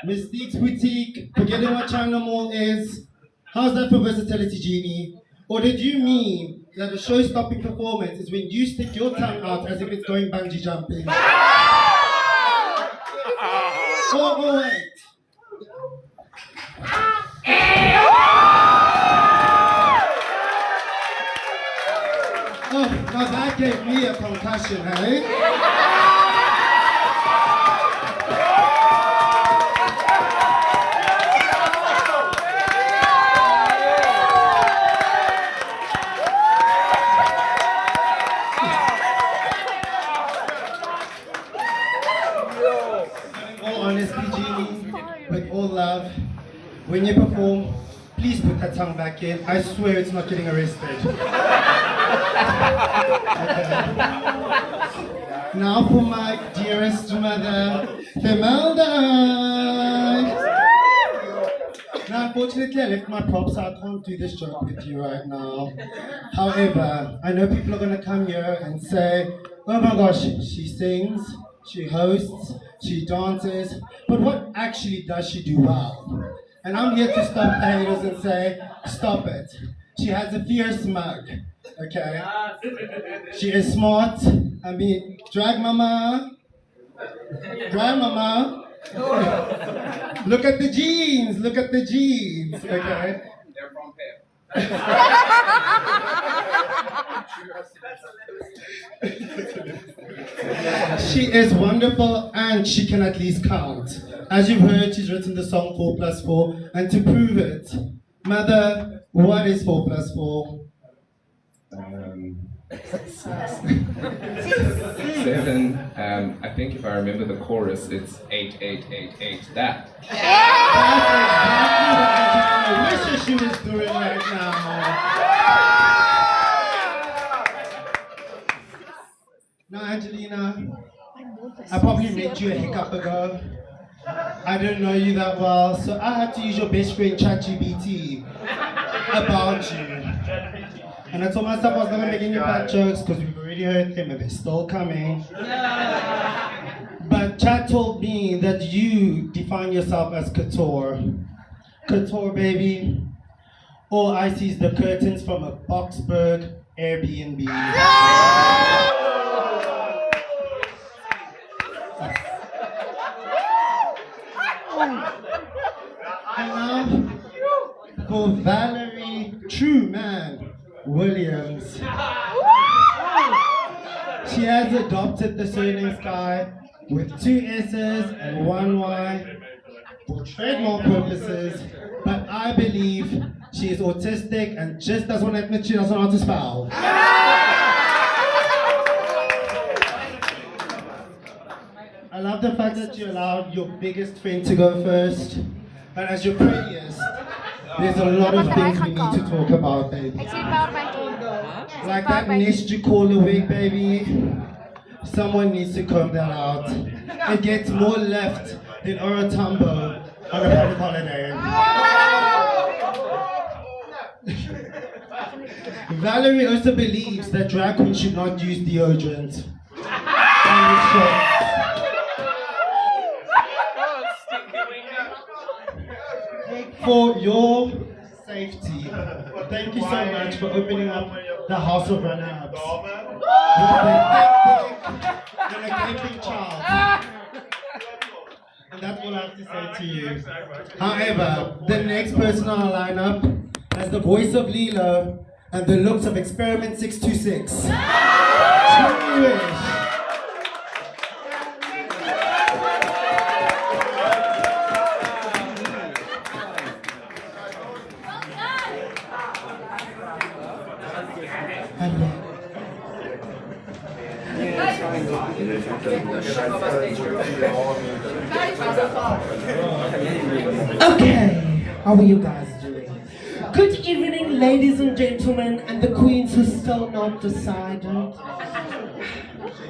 Mystique's boutique, forgetting what China Mall is. How's that for versatility, Genie? Or did you mean that the show-stopping performance is when you stick your tongue out as if it's going bungee jumping? Oh, wait. Oh, now that gave me a concussion, hey? All honesty, Genie, with all love, when you perform, please put that tongue back in. I swear it's not getting arrested. Okay. Now for my dearest mother, Femelda. Now, unfortunately, I left my props. I can't do this joke with you right now. However, I know people are going to come here and say, oh my gosh, she sings, she hosts, she dances, but what actually does she do well? And I'm here to stop the haters and say, stop it. She has a fierce mug, okay? She is smart. I mean, drag mama. Drag mama. Look at the jeans, look at the jeans, okay? They're from Pep. She is wonderful and she can at least count. As you've heard, she's written the song 4+4, and to prove it, Mother, what is 4+4? 7. I think if I remember the chorus, it's 8, 8, 8, 8. That. That's exactly what Angelina wishes she was doing right now. Now, Angelina, I probably met you a hiccup ago. I didn't know you that well, so I had to use your best friend ChatGPT about you. And I told myself I was never making any bad jokes because we've already heard them and they're still coming. But Chat told me that you define yourself as couture. Couture, baby. All I see is the curtains from a Boxburg Airbnb. And now, for Valerie Truman Williams. She has adopted the surname Sky with 2 S's and 1 Y for trademark purposes, but I believe she is autistic and just doesn't want to admit she doesn't know how to spell. I love the fact that you allowed your biggest friend to go first, but as your prettiest, there's a lot of things we need to talk about, baby. Like that nest you call a wig, baby. Someone needs to comb that out. It gets more left than Orotumbo on a public holiday. Valerie also believes that drag queens should not use deodorant. And it's short. For your safety, thank you so much for opening up the House of Runner-Ups. With a gaping child. And that's all I have to say to you. However, the next person on our lineup has the voice of Lilo and the looks of Experiment 626. Cheers. Okay, how are you guys doing? Good evening, ladies and gentlemen, and the queens who still not decided.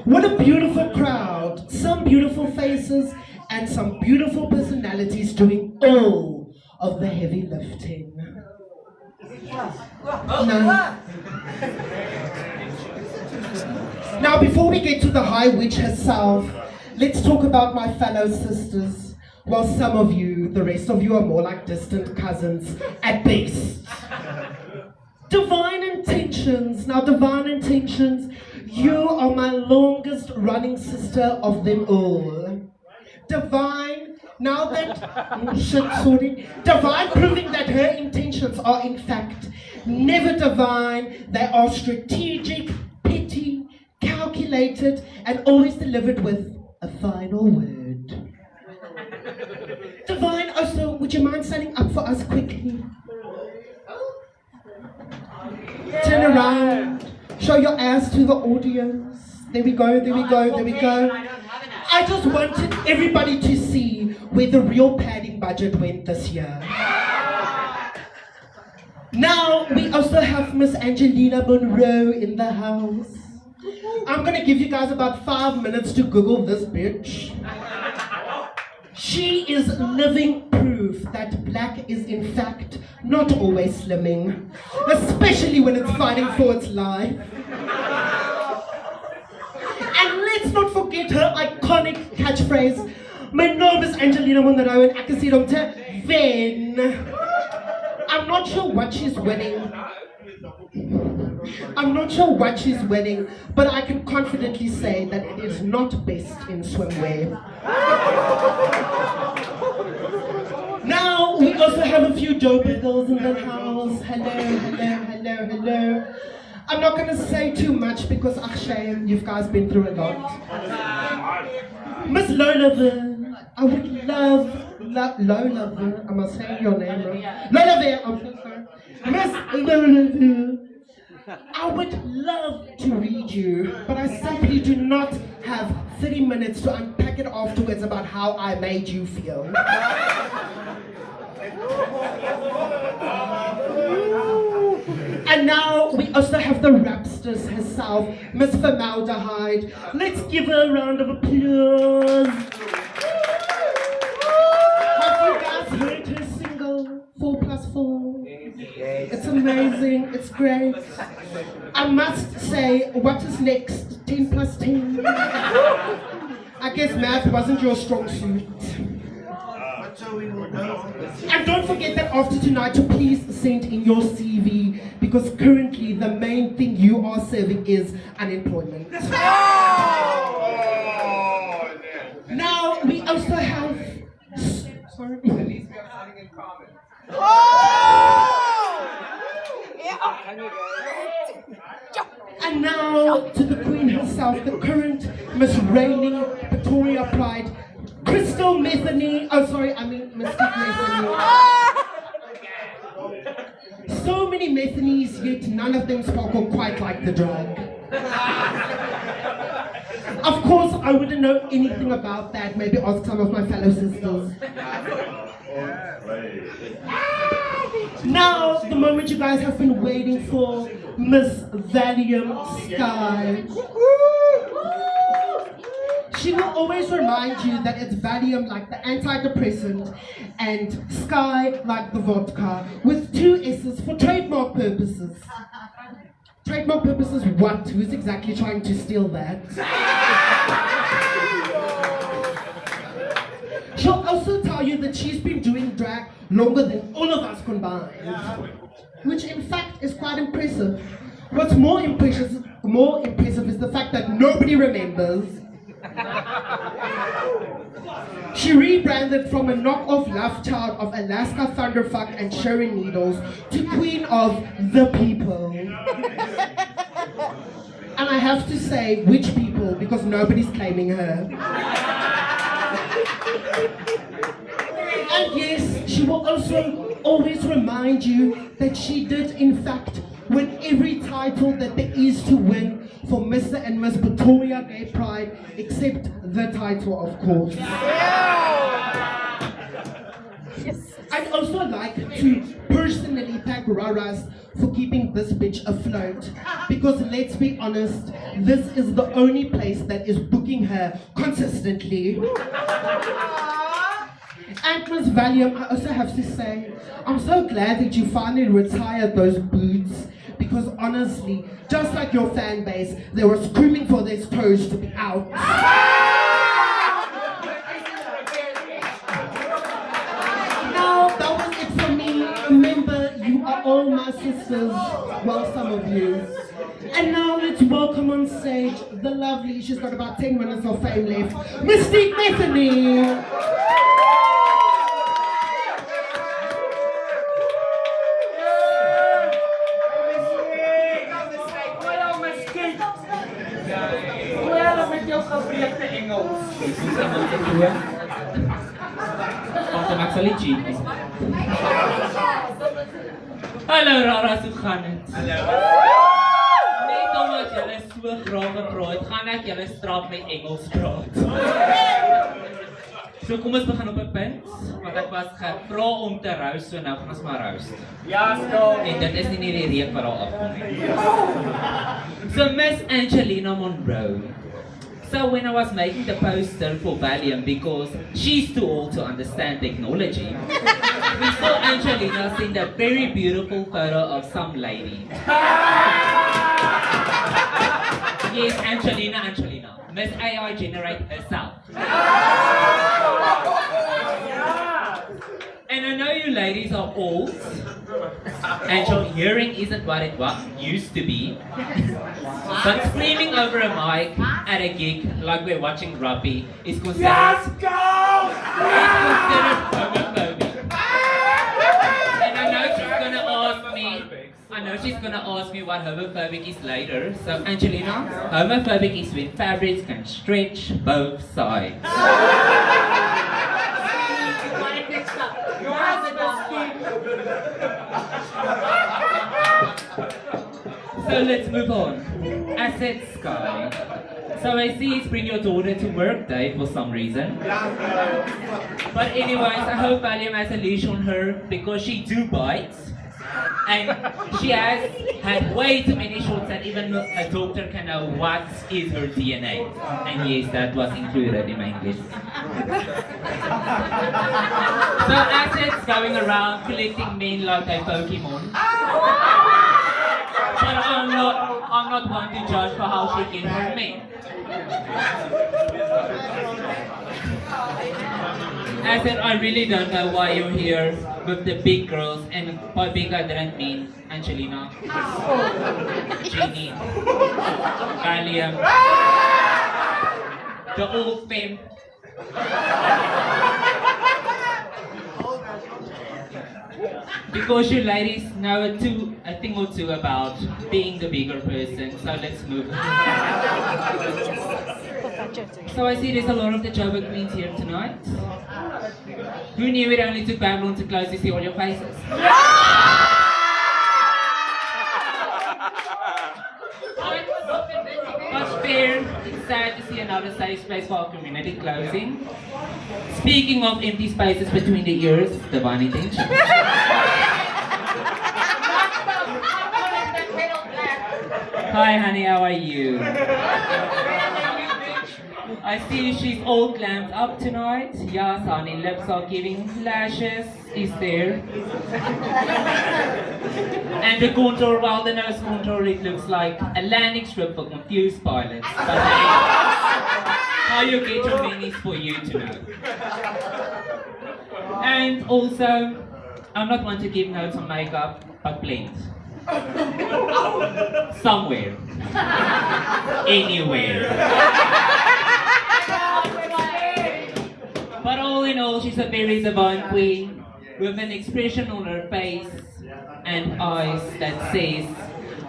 What a beautiful crowd, some beautiful faces, and some beautiful personalities doing all of the heavy lifting. Now, before we get to the High Witch herself, let's talk about my fellow sisters. Well, some of you, the rest of you are more like distant cousins at best. Divine Intentions. Now, Divine Intentions, you are my longest running sister of them all. Divine, now that, Divine proving that her intentions are in fact never divine, they are strategic, petty, calculated, and always delivered with a final word. Divine, also, would you mind standing up for us quickly? Turn around, show your ass to the audience. There we go, there we go, there we go. I just wanted everybody to see where the real padding budget went this year. Now, we also have Miss Angelina Monroe in the house. I'm gonna give you guys about 5 minutes to Google this bitch. She is living proof that black is in fact not always slimming, especially when it's fighting for its life. And let's not forget her iconic catchphrase, my name is Angelina Monroe and I can see it on Ven. I'm not sure what she's winning. But I can confidently say that it is not best in swimwear. Now, we also have a few doper girls in the house. Hello. I'm not going to say too much because, shame, you guys been through a lot. Miss Lola, I would love Lola, am I saying your name right? Lola, I'm so sorry. Miss Lola, I would love to read you, but I simply do not have 30 minutes to unpack it afterwards about how I made you feel. And now we also have the rapsters herself, Miss Formaldehyde. Let's give her a round of applause. Have you guys heard her single, 4+4? It's amazing, it's great. I must say, what is next? 10 plus 10? I guess math wasn't your strong suit. And don't forget that after tonight to please send in your CV because currently the main thing you are serving is unemployment. Now we also have... Sorry. At least we have something in common. And now to the Queen herself, the current Miss Reigning Victoria Pride, Crystal Metheny. Oh, sorry, I mean Mystique Metheny. So many Methenies, yet none of them sparkle quite like the drag. Of course, I wouldn't know anything about that. Maybe ask some of my fellow sisters. Now, the moment you guys have been waiting for, Miss Valium Ssky. She will always remind you that it's Valium like the antidepressant and Sky like the vodka, with 2 S's for trademark purposes. trademark purposes, what? Who's exactly trying to steal that? She'll also tell you that she's been doing drag longer than all of us combined. Which in fact is quite impressive. What's more impressive is the fact that nobody remembers. She rebranded from a knockoff love child of Alaska Thunderfuck and Sherry Needles to Queen of the People. And I have to say, which people, because nobody's claiming her. And yes, she will also always remind you that she did in fact win every title that there is to win for Mr. and Miss Pretoria Gay Pride, except the title, of course. I'd also like to personally thank Raras for keeping this bitch afloat, because let's be honest, this is the only place that is booking her consistently. And Miss Valium, I also have to say, I'm so glad that you finally retired those boots, because honestly, just like your fan base, they were screaming for their toes to be out. Now, that was it for me. Remember, you are all my sisters, well, some of you. And now let's welcome on stage the lovely, she's got about 10 minutes of fame left, Mystique Bethany. Hallo Rara, hoe gaan het? Hallo. Net omdat julle so graag gepraat, gaan ek julle straf met Engels praat. So kom ons begin op 'n punt, want ek was gevra om te roast, so nou gaan ons maar roast. Ja, so. En dit is nie die reek wat daar afkom nie. So Miss Angelina Monroe. So when I was making the poster for Valium, because she's too old to understand technology, we saw Angelina send a very beautiful photo of some lady. Yes, Angelina. Miss AI generate herself. And I know you ladies are old, and your hearing isn't what it used to be. But screaming over a mic at a gig like we're watching rugby is considered homophobic. And I know she's gonna ask me what homophobic is later. So Angelina, homophobic is when fabrics can stretch both sides. So let's move on. Asset Sky. So I see it's bring your daughter to work day for some reason. But anyways, I hope Valium has a leash on her because she do bites. And she has had way too many shots that even a doctor can know what is her DNA. And yes, that was included in my English. So Asset's going around collecting men like a Pokemon. But I'm not one to judge for how she can hurt me. I said, I really don't know why you're here with the big girls, and by big I didn't mean Angelina, Jeannie, Valium, the old femme. Because you ladies know a thing or two about being the bigger person, so let's move on. So I see there's a lot of the Joburg Queens here tonight. Who knew it only took Babylon to close to see all your faces? But fair, it's sad to see another safe space for our community closing. Speaking of empty spaces between the ears, divine intention. Hi honey, how are you? I see she's all glammed up tonight. Yes honey, lips are giving, lashes is there. And the contour, well, the nose contour, it looks like a landing strip for confused pilots. But hey, how you get your minis for you to know. And also, I'm not one to give notes on makeup, but planes. Somewhere. Anywhere. But all in all, she's a very divine queen with an expression on her face and eyes that says,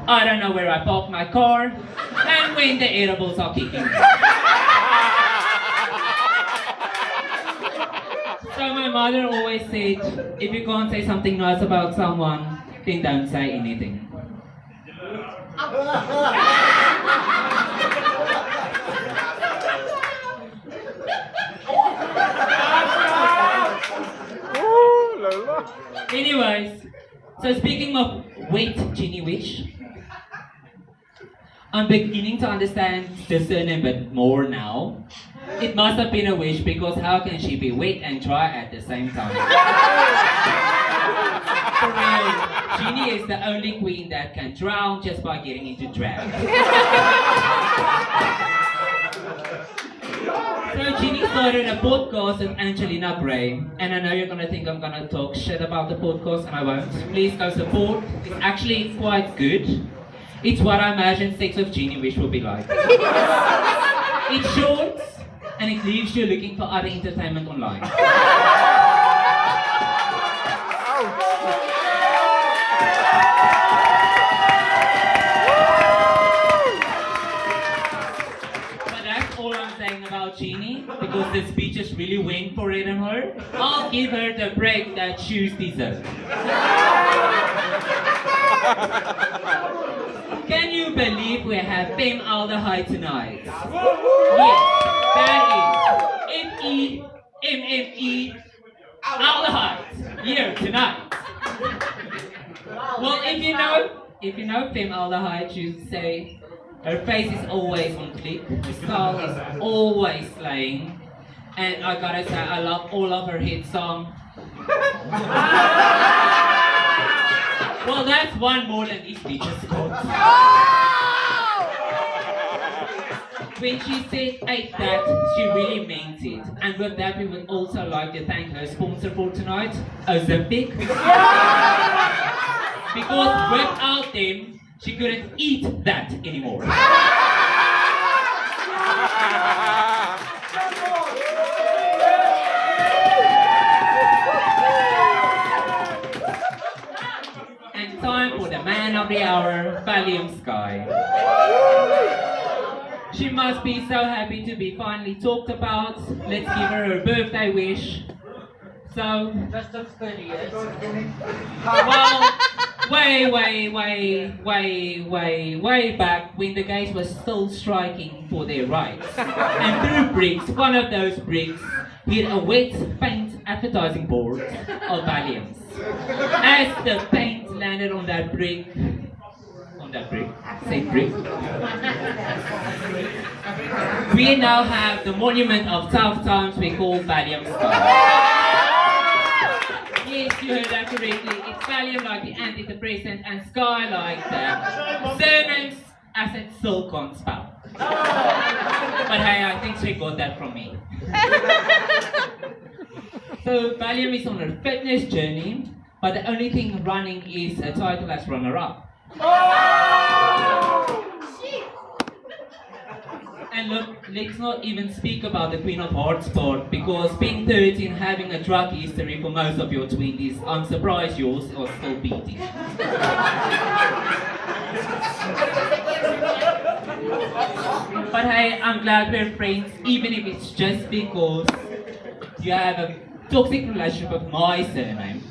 I don't know where I parked my car and when the edibles are kicking. So my mother always said, if you can't say something nice about someone, then don't say anything. Anyways, so speaking of wait, Ginny Wish, I'm beginning to understand the surname a bit more now. It must have been a wish because how can she be wet and dry at the same time? For real, Ginny is the only queen that can drown just by getting into drag. So Ginny started a podcast with Angelina Gray, and I know you're gonna think I'm gonna talk shit about the podcast, and I won't. Please go support. It's actually quite good. It's what I imagine Sex with Ginny Wish will be like. It's short, and it leaves you looking for other entertainment online. About Jeannie, because the speeches really went for it on her. I'll give her the break that shoes deserve. Can you believe we have Aldehyde tonight? Yes, that is FEMME Aldehyde here tonight. Well, if you know Aldehyde, you say her face is always on flick, her style is always slaying, and I gotta say, I love all of her hit songs. Well, that's one more than these bitches got. When she said "ate that," she really meant it. And with that, we would also like to thank her sponsor for tonight, Ozempic. Because without them, she couldn't eat that anymore. And time for the man of the hour, Valium Ssky. She must be so happy to be finally talked about. Let's give her birthday wish. So, just of 30 years. Well, way back when the guys were still striking for their rights. And through bricks, one of those bricks hit a wet paint advertising board of Valiums. As the paint landed on that brick, say brick, we now have the monument of tough times we call Valium Ssky. Yes, you heard that correctly. It's Valium like the antidepressant and Sky like the surnames as it still can't spell. But hey, I think she got that from me. So Valium is on her fitness journey, but the only thing running is a title as runner-up. And look, let's not even speak about the Queen of Hearts part, because being 13, having a drug history for most of your 20s, I'm surprised yours are still beating. But hey, I'm glad we're friends, even if it's just because you have a toxic relationship with my surname.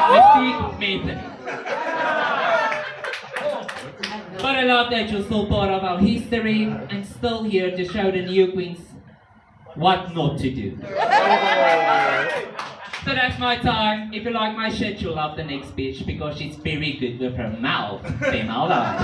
Mystique Method. But I love that you're still part of our history and still here to show the new queens what not to do. So that's my time. If you like my shit, you'll love the next bitch because she's very good with her mouth. Female love.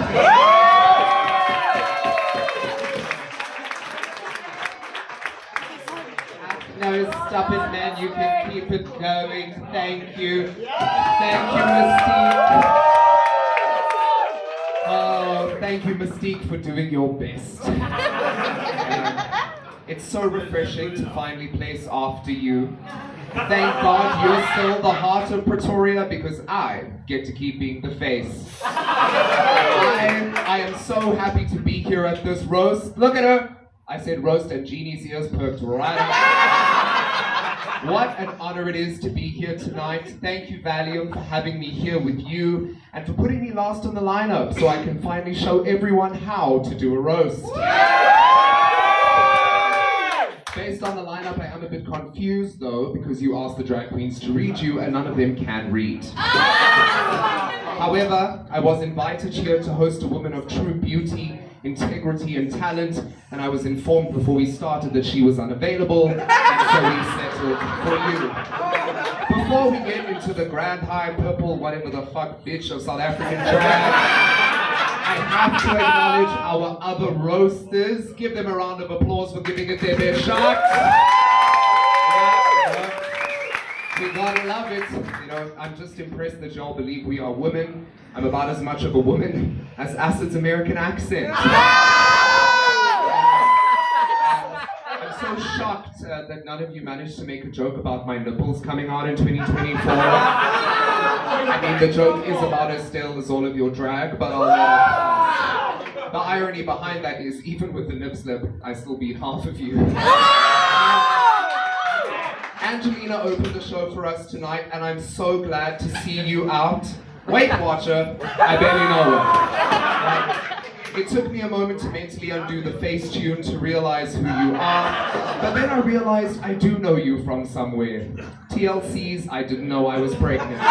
No, stop it, man. You can keep it going. Thank you. Thank you, Mystique. Oh, thank you, Mystique, for doing your best. It's so refreshing to finally place after you. Thank God you're still the heart of Pretoria because I get to keep being the face. I am so happy to be here at this roast. Look at her. I said roast and Jeannie's ears perked right up. What an honor it is to be here tonight. Thank you, Valium, for having me here with you and for putting me last on the lineup so I can finally show everyone how to do a roast. Based on the lineup, I am a bit confused though, because you asked the drag queens to read you and none of them can read. However, I was invited here to host a woman of true beauty, integrity and talent, and I was informed before we started that she was unavailable, and so we settled for you. Before we get into the grand high purple, whatever the fuck bitch of South African drag, I have to acknowledge our other roasters. Give them a round of applause for giving it their best shot. We gotta love it. You know, I'm just impressed that y'all believe we are women. I'm about as much of a woman as Acid's American accent. I'm so shocked that none of you managed to make a joke about my nipples coming out in 2024. I mean, the joke is about as stale as all of your drag, but the irony behind that is, even with the nip slip, I still beat half of you. Angelina opened the show for us tonight, and I'm so glad to see you out. Weight Watcher, I barely know her. It took me a moment to mentally undo the face tune to realize who you are, but then I realized I do know you from somewhere. TLC's I Didn't Know I Was Pregnant.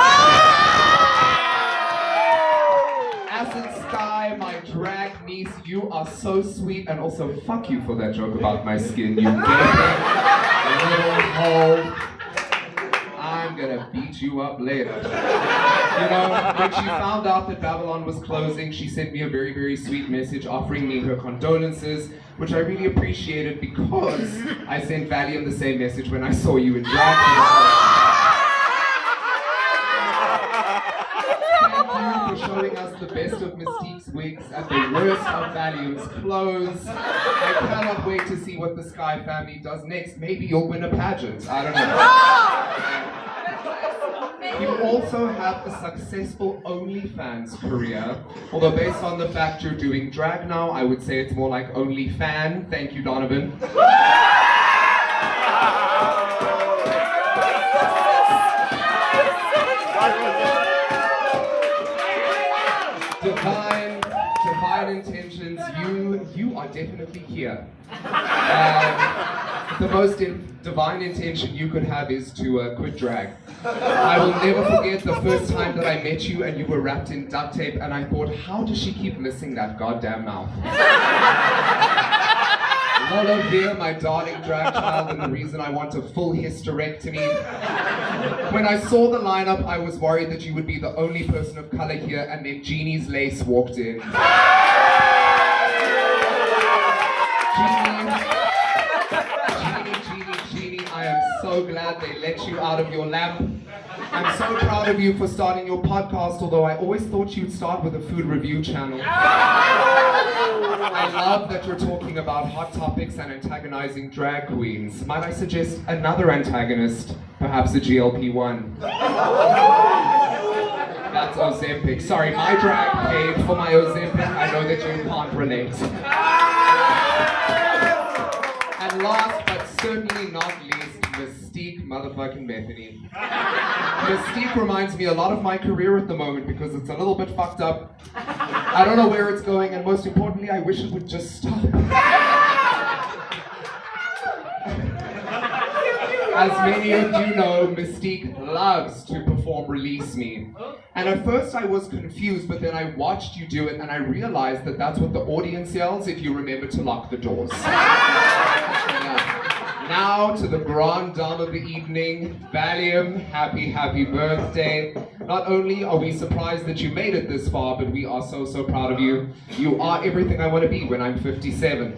Acid Sky, my drag niece, you are so sweet, and also fuck you for that joke about my skin, you gaping little hole. I'm gonna beat you up later. You know, when she found out that Babylon was closing, she sent me a very, very sweet message offering me her condolences, which I really appreciated because I sent Valium the same message when I saw you in drag. Thank you for showing us the best of Mystique's wigs and the worst of Valium's clothes. I cannot wait to see what the Sky family does next. Maybe you'll win a pageant. I don't know. You also have a successful OnlyFans career, although based on the fact you're doing drag now, I would say it's more like OnlyFan. Thank you, Donovan. Divine intentions, you are definitely here. The most divine intention you could have is to quit drag. I will never forget the first time that I met you and you were wrapped in duct tape and I thought, how does she keep missing that goddamn mouth? Lolo dear, my darling drag child, and the reason I want a full hysterectomy. When I saw the lineup, I was worried that you would be the only person of color here, and then Jeannie's Lace walked in. Jeannie, I am so glad they let you out of your lamp. I'm so proud of you for starting your podcast, although I always thought you'd start with a food review channel. I love that you're talking about hot topics and antagonizing drag queens. Might I suggest another antagonist, perhaps a GLP-1? That's Ozempic. Sorry, my drag paid for my Ozempic. I know that you can't relate. And last but certainly not least, Mystique motherfucking Bethany. Mystique reminds me a lot of my career at the moment because it's a little bit fucked up. I don't know where it's going, and most importantly, I wish it would just stop. As many of you know, Mystique loves to perform Release Me. And at first I was confused, but then I watched you do it and I realized that that's what the audience yells if you remember to lock the doors. Now to the grand dame of the evening, Valium, happy birthday. Not only are we surprised that you made it this far, but we are so proud of you. You are everything I want to be when I'm 57.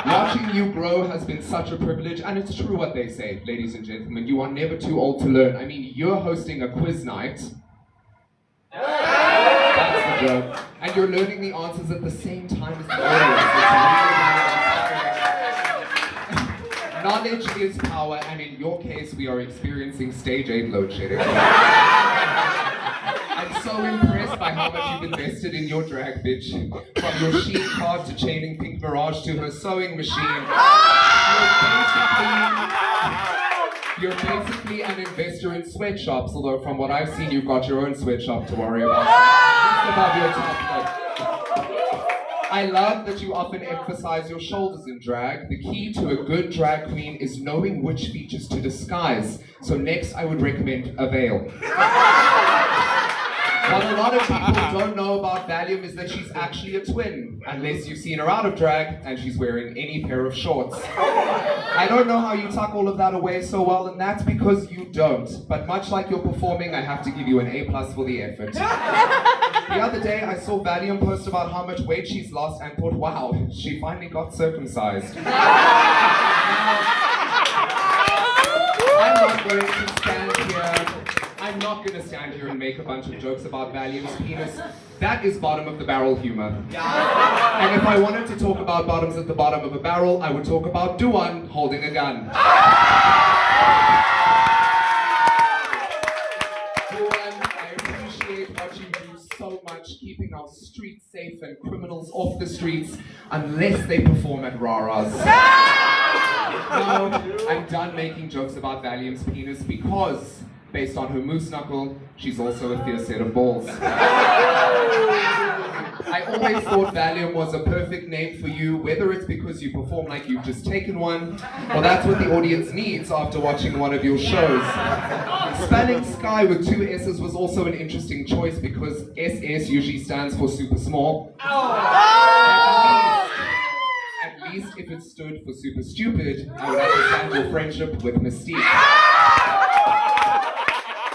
Watching you grow has been such a privilege, and it's true what they say, ladies and gentlemen. You are never too old to learn. I mean, you're hosting a quiz night. That's the joke. And you're learning the answers at the same time as the audience. Knowledge is power, and in your case, we are experiencing stage 8 load shedding. I'm so impressed by how much you've invested in your drag, bitch. From your Shein card to chaining Pink Mirage to her sewing machine. You're basically an investor in sweatshops, although from what I've seen, you've got your own sweatshop to worry about. Just above your top plate. I love that you often emphasize your shoulders in drag. The key to a good drag queen is knowing which features to disguise. So next, I would recommend a veil. What a lot of people don't know about Valium is that she's actually a twin, unless you've seen her out of drag and she's wearing any pair of shorts. I don't know how you tuck all of that away so well, and that's because you don't. But much like you're performing, I have to give you an A+ for the effort. The other day, I saw Valium post about how much weight she's lost and thought, wow, she finally got circumcised. I'm not going to stand here. I'm not going to stand here and make a bunch of jokes about Valium's penis. That is bottom of the barrel humor. And if I wanted to talk about bottoms at the bottom of a barrel, I would talk about Duan holding a gun. Duan, I appreciate what you do so much, keeping our streets safe and criminals off the streets, unless they perform at Rara's. Now, I'm done making jokes about Valium's penis because, based on her moose knuckle, she's also a fierce set of balls. I always thought Valium was a perfect name for you, whether it's because you perform like you've just taken one, or that's what the audience needs after watching one of your shows. Spelling Sky with 2 S's was also an interesting choice because SS usually stands for super small. At least if it stood for super stupid, I would understand your friendship with Mystique.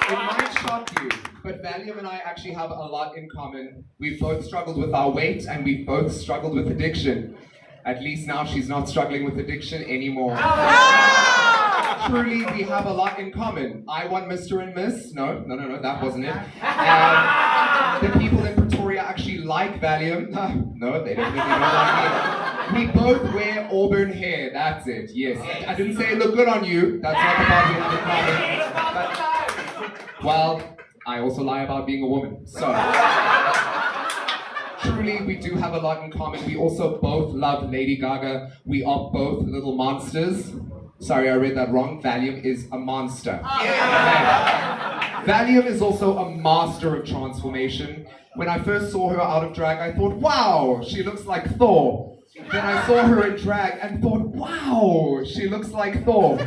It might shock you, but Valium and I actually have a lot in common. We've both struggled with our weight, and we've both struggled with addiction. At least now she's not struggling with addiction anymore. Truly, we have a lot in common. I won Mr. and Miss. No, that wasn't it. The people in Pretoria actually like Valium. No, they definitely don't like me. We both wear auburn hair. That's it, yes. I didn't say it looked good on you. That's not the part we have in common. But, well, I also lie about being a woman, so. Truly, we do have a lot in common. We also both love Lady Gaga. We are both little monsters. Sorry, I read that wrong. Valium is a monster. Valium is also a master of transformation. When I first saw her out of drag, I thought, wow, she looks like Thor. Then I saw her in drag and thought, wow, she looks like Thor.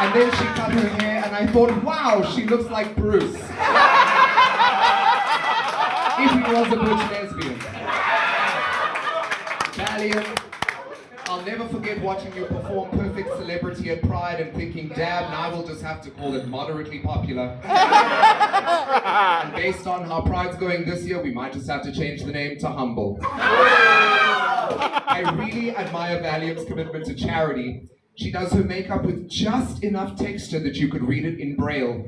And then she cut her hair and I thought, wow, she looks like Bruce. If he was a butch lesbian. Valium, I'll never forget watching you perform Perfect Celebrity at Pride and thinking, damn, now we'll just have to call it moderately popular. And based on how Pride's going this year, we might just have to change the name to Humble. I really admire Valium's commitment to charity. She does her makeup with just enough texture that you could read it in Braille.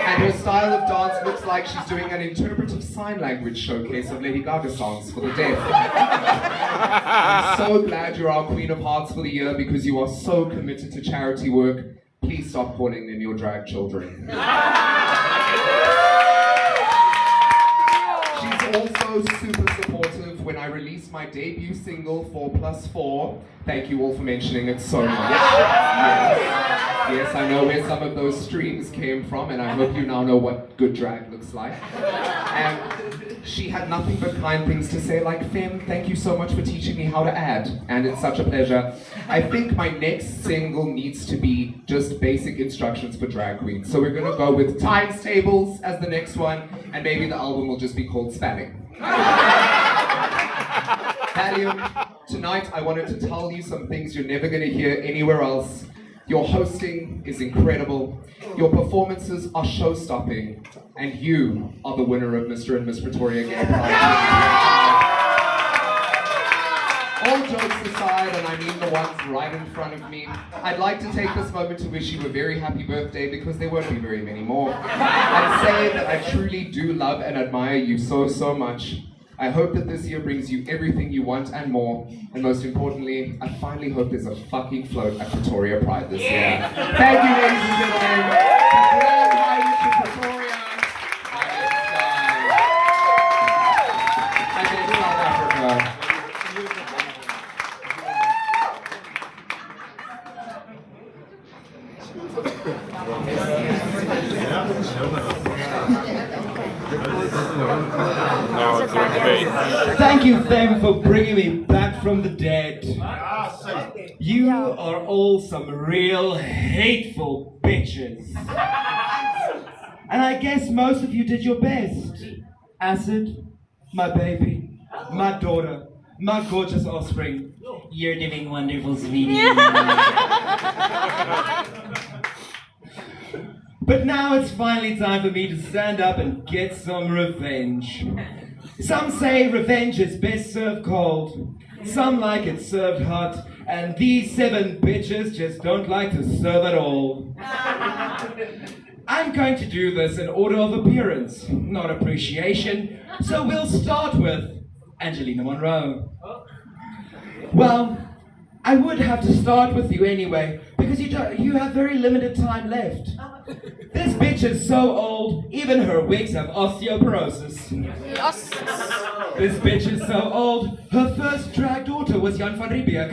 And her style of dance looks like she's doing an interpretive sign language showcase of Lady Gaga songs for the deaf. I'm so glad you're our Queen of Hearts for the year because you are so committed to charity work. Please stop calling them your drag children. She's also super supportive when I released my debut single, 4+4. Thank you all for mentioning it so much. Yes, I know where some of those streams came from, and I hope you now know what good drag looks like. And she had nothing but kind things to say, like, Fem, thank you so much for teaching me how to add, and it's such a pleasure. I think my next single needs to be just basic instructions for drag queens. So we're gonna go with times tables as the next one, and maybe the album will just be called Spelling. Valium, tonight I wanted to tell you some things you're never gonna hear anywhere else. Your hosting is incredible, your performances are show-stopping, and you are the winner of Mr. and Miss Pretoria Gay Pride. All jokes aside, and I mean the ones right in front of me, I'd like to take this moment to wish you a very happy birthday because there won't be very many more. And say that I truly do love and admire you so, so much. I hope that this year brings you everything you want and more. And most importantly, I finally hope there's a fucking float at Pretoria Pride this year. Thank you, ladies and gentlemen. A grand hi to Pretoria. And in South Africa. Thank you, Fem, for bringing me back from the dead. You are all some real hateful bitches. And I guess most of you did your best. Acid, my baby, my daughter, my gorgeous offspring. You're doing wonderful, sweetie. But now it's finally time for me to stand up and get some revenge. Some say revenge is best served cold. Some like it served hot. And these 7 bitches just don't like to serve at all. I'm going to do this in order of appearance, not appreciation. So we'll start with Angelina Monroe. Well, I would have to start with you anyway, because you have very limited time left. This bitch is so old, even her wigs have osteoporosis. Yes. This bitch is so old, her first drag daughter was Jan van Riebeek.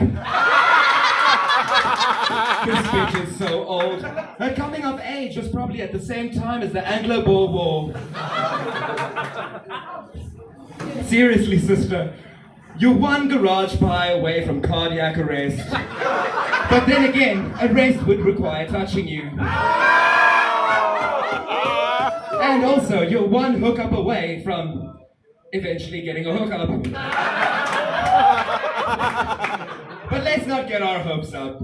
This bitch is so old, her coming of age was probably at the same time as the Anglo-Boer War. Seriously, sister, you're one garage pie away from cardiac arrest. But then again, arrest would require touching you. And also, you're one hookup away from eventually getting a hookup. But let's not get our hopes up.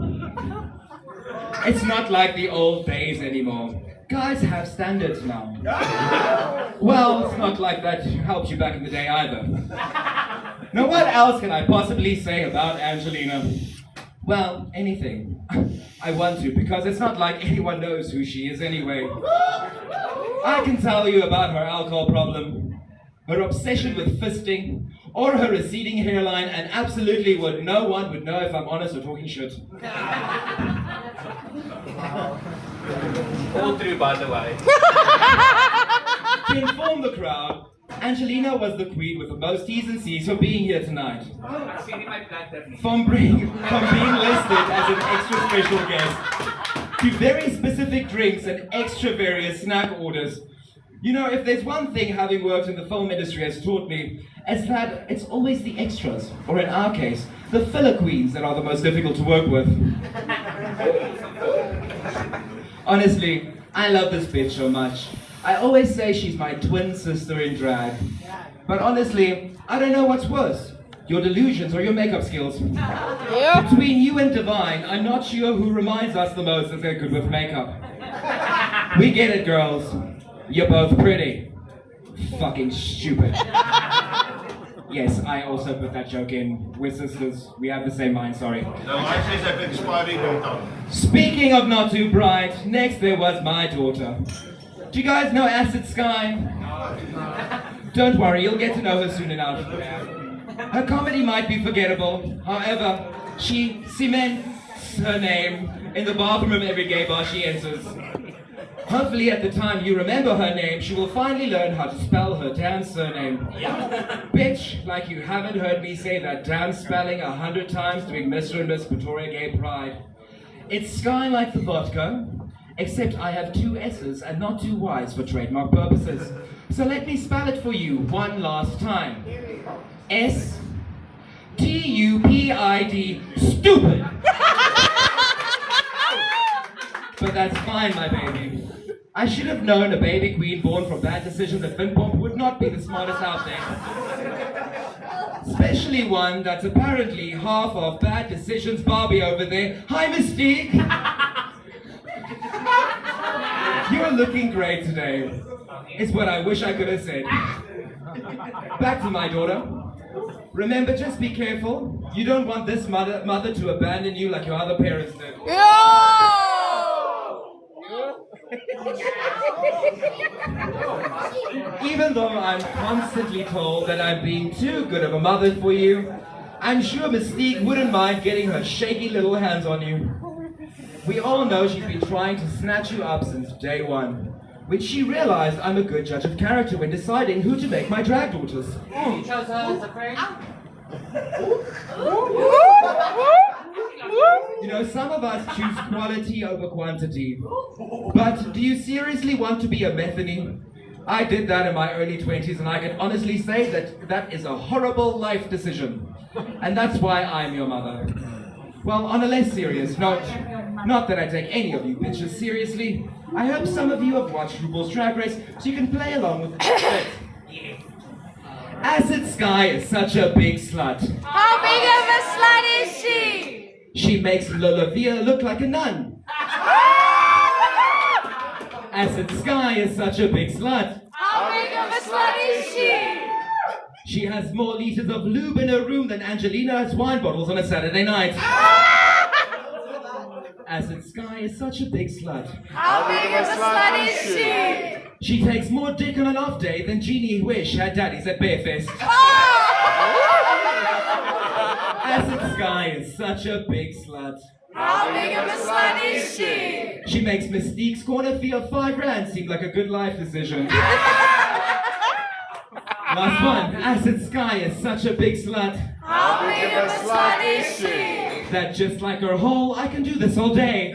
It's not like the old days anymore. Guys have standards now. Well, it's not like that helped you back in the day either. Now, what else can I possibly say about Angelina? Well, anything. I want to, because it's not like anyone knows who she is anyway. I can tell you about her alcohol problem, her obsession with fisting, or her receding hairline, and absolutely no one would know if I'm honest or talking shit. All true, by the way. To inform the crowd, Angelina was the queen with the most T's and C's for being here tonight. I've seen in my plan From being listed as an extra special guest, to very specific drinks and extra various snack orders. You know, if there's one thing having worked in the film industry has taught me, it's that it's always the extras, or in our case, the filler queens that are the most difficult to work with. Honestly, I love this bitch so much. I always say she's my twin sister in drag. But honestly, I don't know what's worse, your delusions or your makeup skills. Between you and Divine, I'm not sure who reminds us the most that they're good with makeup. We get it, girls. You're both pretty. Fucking stupid. Yes, I also put that joke in. We're sisters. We have the same mind, sorry. Speaking of not too bright, next there was my daughter. Do you guys know Acid Sky? Don't worry, you'll get to know her soon enough. Her comedy might be forgettable. However, she cements her name in the bathroom of every gay bar she enters. Hopefully at the time you remember her name, she will finally learn how to spell her damn surname. Bitch, like you haven't heard me say that damn spelling 100 times during Mr. and Miss Pretoria Gay Pride. It's Sky like the vodka, except I have 2 S's and not 2 Y's for trademark purposes. So let me spell it for you one last time. S-T-U-P-I-D, stupid! But that's fine, my baby. I should have known a baby queen born from bad decisions at Finpomp would not be the smartest out there. Especially one that's apparently half of Bad Decisions Barbie over there. Hi, Mystique! You're looking great today. It's what I wish I could have said. Back to my daughter. Remember, just be careful. You don't want this mother to abandon you like your other parents did. Even though I'm constantly told that I'm being too good of a mother for you, I'm sure Mystique wouldn't mind getting her shaky little hands on you. We all know she's been trying to snatch you up since day one, which she realized I'm a good judge of character when deciding who to make my drag daughters. You chose her as a friend? You know, some of us choose quality over quantity. But do you seriously want to be a Metheny? I did that in my early 20s, and I can honestly say that that is a horrible life decision. And that's why I'm your mother. Well, on a less serious note, not that I take any of you bitches seriously, I hope some of you have watched RuPaul's Drag Race so you can play along with it. Acid Ssky is such a big slut. How big of a slut is she? She makes Lolavia look like a nun. Acid Ssky is such a big slut. How big of a slut is she? She has more liters of lube in her room than Angelina has wine bottles on a Saturday night. Acid Ssky is such a big slut. How big of a slut is she? She takes more dick on an off day than Jeannie Wish had daddies at Bearfest. Acid Ssky is such a big slut. How big of a slut is she? She makes Mystique's corner fee of R5 seem like a good life decision. Last one, Acid Ssky is such a big slut. How big of a slut is she? That just like her hole, I can do this all day.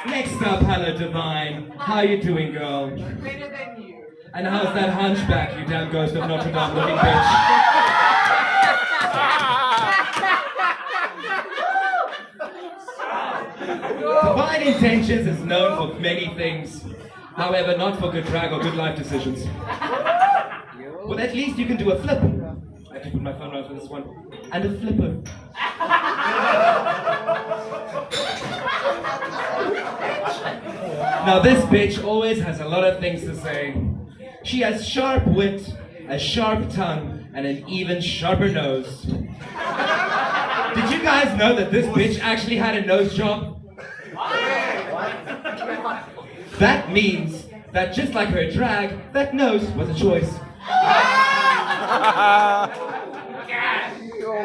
Next up, hello Divine. How you doing, girl? Better than you. And how's that hunchback, you damn ghost of Notre Dame looking bitch? Divine Intentions is known for many things. However, not for good drag or good life decisions. Well, at least you can do a flip. I have to put my phone on for this one. And a flipper. Now this bitch always has a lot of things to say. She has sharp wit, a sharp tongue, and an even sharper nose. Did you guys know that this bitch actually had a nose job? That means that just like her drag, that nose was a choice.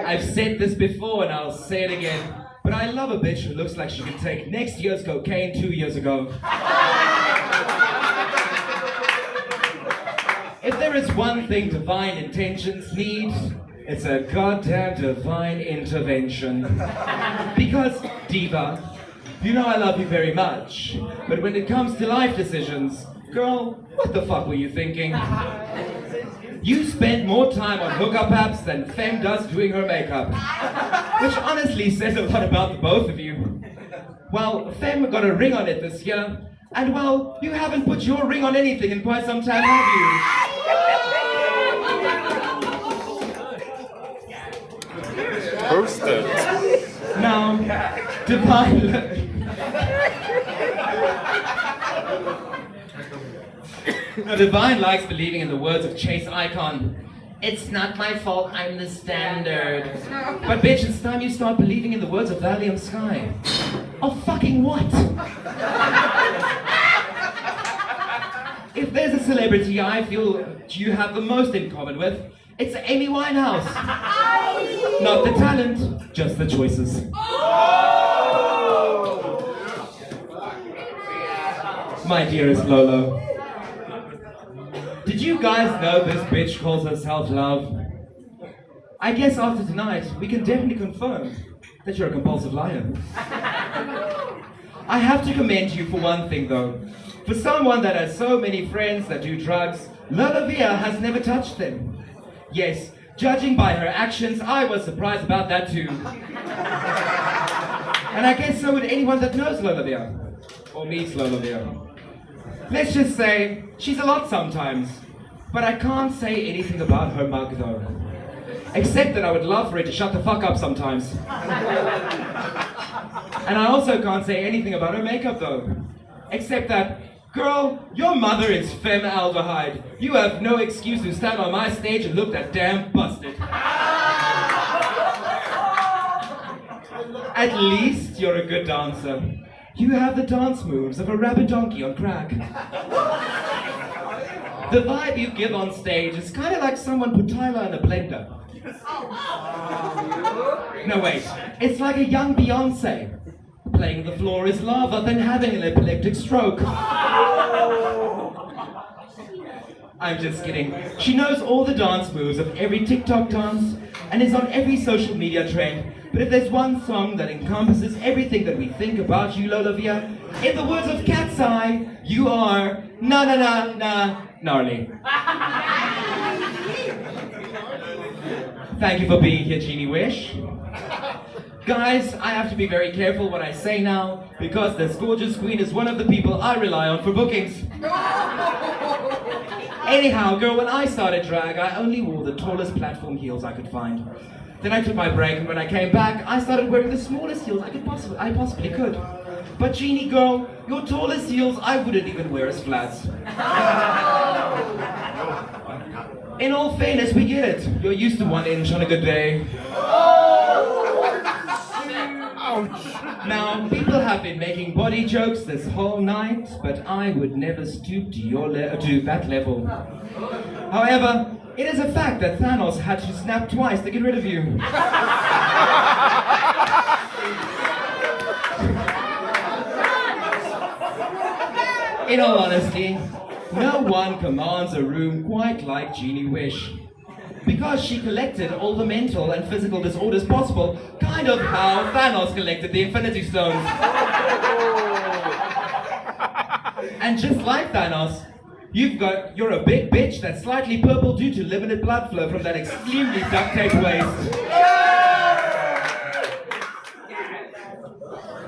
I've said this before and I'll say it again, but I love a bitch who looks like she could take next year's cocaine 2 years ago. If there is one thing Divine Intentions needs, it's a goddamn divine intervention. Because, Diva, you know I love you very much, but when it comes to life decisions, girl, what the fuck were you thinking? You spend more time on hookup apps than Femme does doing her makeup. Which honestly says a lot about the both of you. Well, Femme got a ring on it this year, and well, you haven't put your ring on anything in quite some time, have you? Roasted. Now, Divine... Now, Divine likes believing in the words of Chase Icon. It's not my fault, I'm the standard. But bitch, it's time you start believing in the words of Valium Ssky. Oh, fucking what? If there's a celebrity I feel you have the most in common with, it's Amy Winehouse. Not the talent, just the choices. My dearest Lolo, did you guys know this bitch calls herself love? I guess after tonight, we can definitely confirm that you're a compulsive liar. I have to commend you for one thing though. For someone that has so many friends that do drugs, Lolavia has never touched them. Yes, judging by her actions, I was surprised about that too. And I guess so would anyone that knows Lolavia. Or meets Lolavia. Let's just say, she's a lot sometimes. But I can't say anything about her mug though. Except that I would love for her to shut the fuck up sometimes. And I also can't say anything about her makeup though. Except that Girl, your mother is formaldehyde. You have no excuse to stand on my stage and look that damn busted. At least you're a good dancer. You have the dance moves of a rabbit donkey on crack. The vibe you give on stage is kind of like someone put Tyler in a blender. No, wait. It's like a young Beyonce. Playing the floor is lava, then having an epileptic stroke. I'm just kidding. She knows all the dance moves of every TikTok dance and is on every social media trend. But if there's one song that encompasses everything that we think about you, Lolavia, in the words of Cat's Eye, you are gnarly. Thank you for being here, Jeannie Wish. Guys, I have to be very careful what I say now, because this gorgeous queen is one of the people I rely on for bookings. Anyhow, girl, when I started drag, I only wore the tallest platform heels I could find. Then I took my break, and when I came back, I started wearing the smallest heels I possibly could. But Jeannie, girl, your tallest heels I wouldn't even wear as flats. In all fairness, we get it. You're used to 1 inch on a good day. Now, people have been making body jokes this whole night, but I would never stoop to that level. However, it is a fact that Thanos had to snap twice to get rid of you. In all honesty, no one commands a room quite like Jeannie Wish. Because she collected all the mental and physical disorders possible, kind of how Thanos collected the Infinity Stones. And just like Thanos, you're a big bitch that's slightly purple due to limited blood flow from that extremely duct tape waist.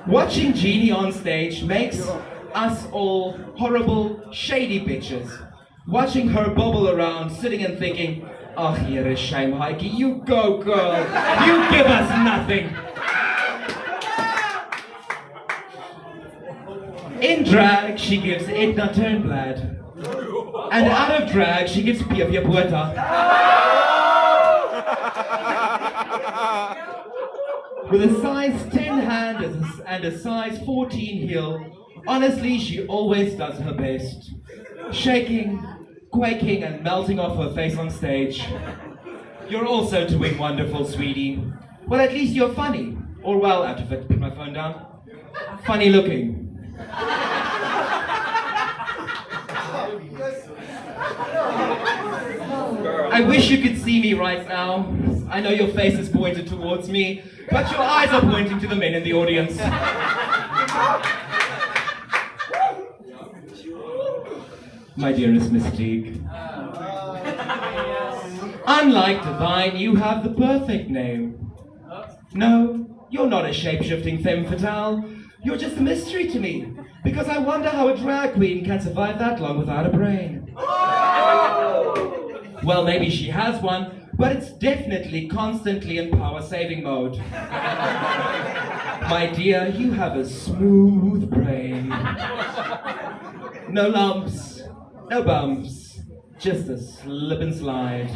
Watching Jeannie on stage makes us all horrible, shady bitches. Watching her bobble around, sitting and thinking, "Oh, here is shame, Heike. You go, girl. You give us nothing." In drag, she gives Edna Turnblad. And out of drag, she gives Pia Pia Puerta. With a size 10 hand and a size 14 heel, honestly, she always does her best. Shaking, quaking and melting off her face on stage. You're also doing wonderful, sweetie. Well, at least you're funny. Or well, out of it, put my phone down. Funny looking. I wish you could see me right now. I know your face is pointed towards me, but your eyes are pointing to the men in the audience. My dearest Mystique. Unlike Divine, you have the perfect name. No, you're not a shape-shifting femme fatale. You're just a mystery to me, because I wonder how a drag queen can survive that long without a brain. Well, maybe she has one, but it's definitely constantly in power-saving mode. My dear, you have a smooth brain. No lumps. No bumps, just a slip and slide.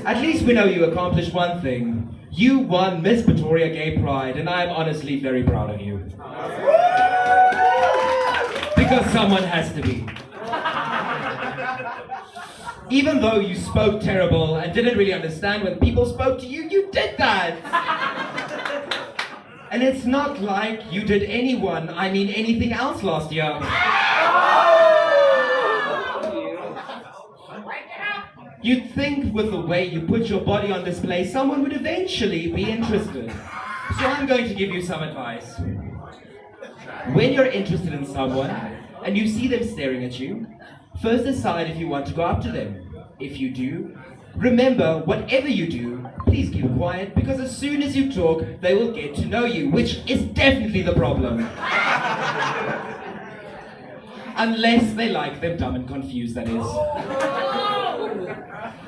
At least we know you accomplished one thing. You won Miss Pretoria Gay Pride, and I'm honestly very proud of you. Because someone has to be. Even though you spoke terrible and didn't really understand when people spoke to you, you did that! And it's not like you did anything else last year. You'd think with the way you put your body on display, someone would eventually be interested. So I'm going to give you some advice. When you're interested in someone, and you see them staring at you, first decide if you want to go up to them. If you do, remember, whatever you do, please keep quiet, because as soon as you talk, they will get to know you, which is definitely the problem. Unless they like them dumb and confused, that is.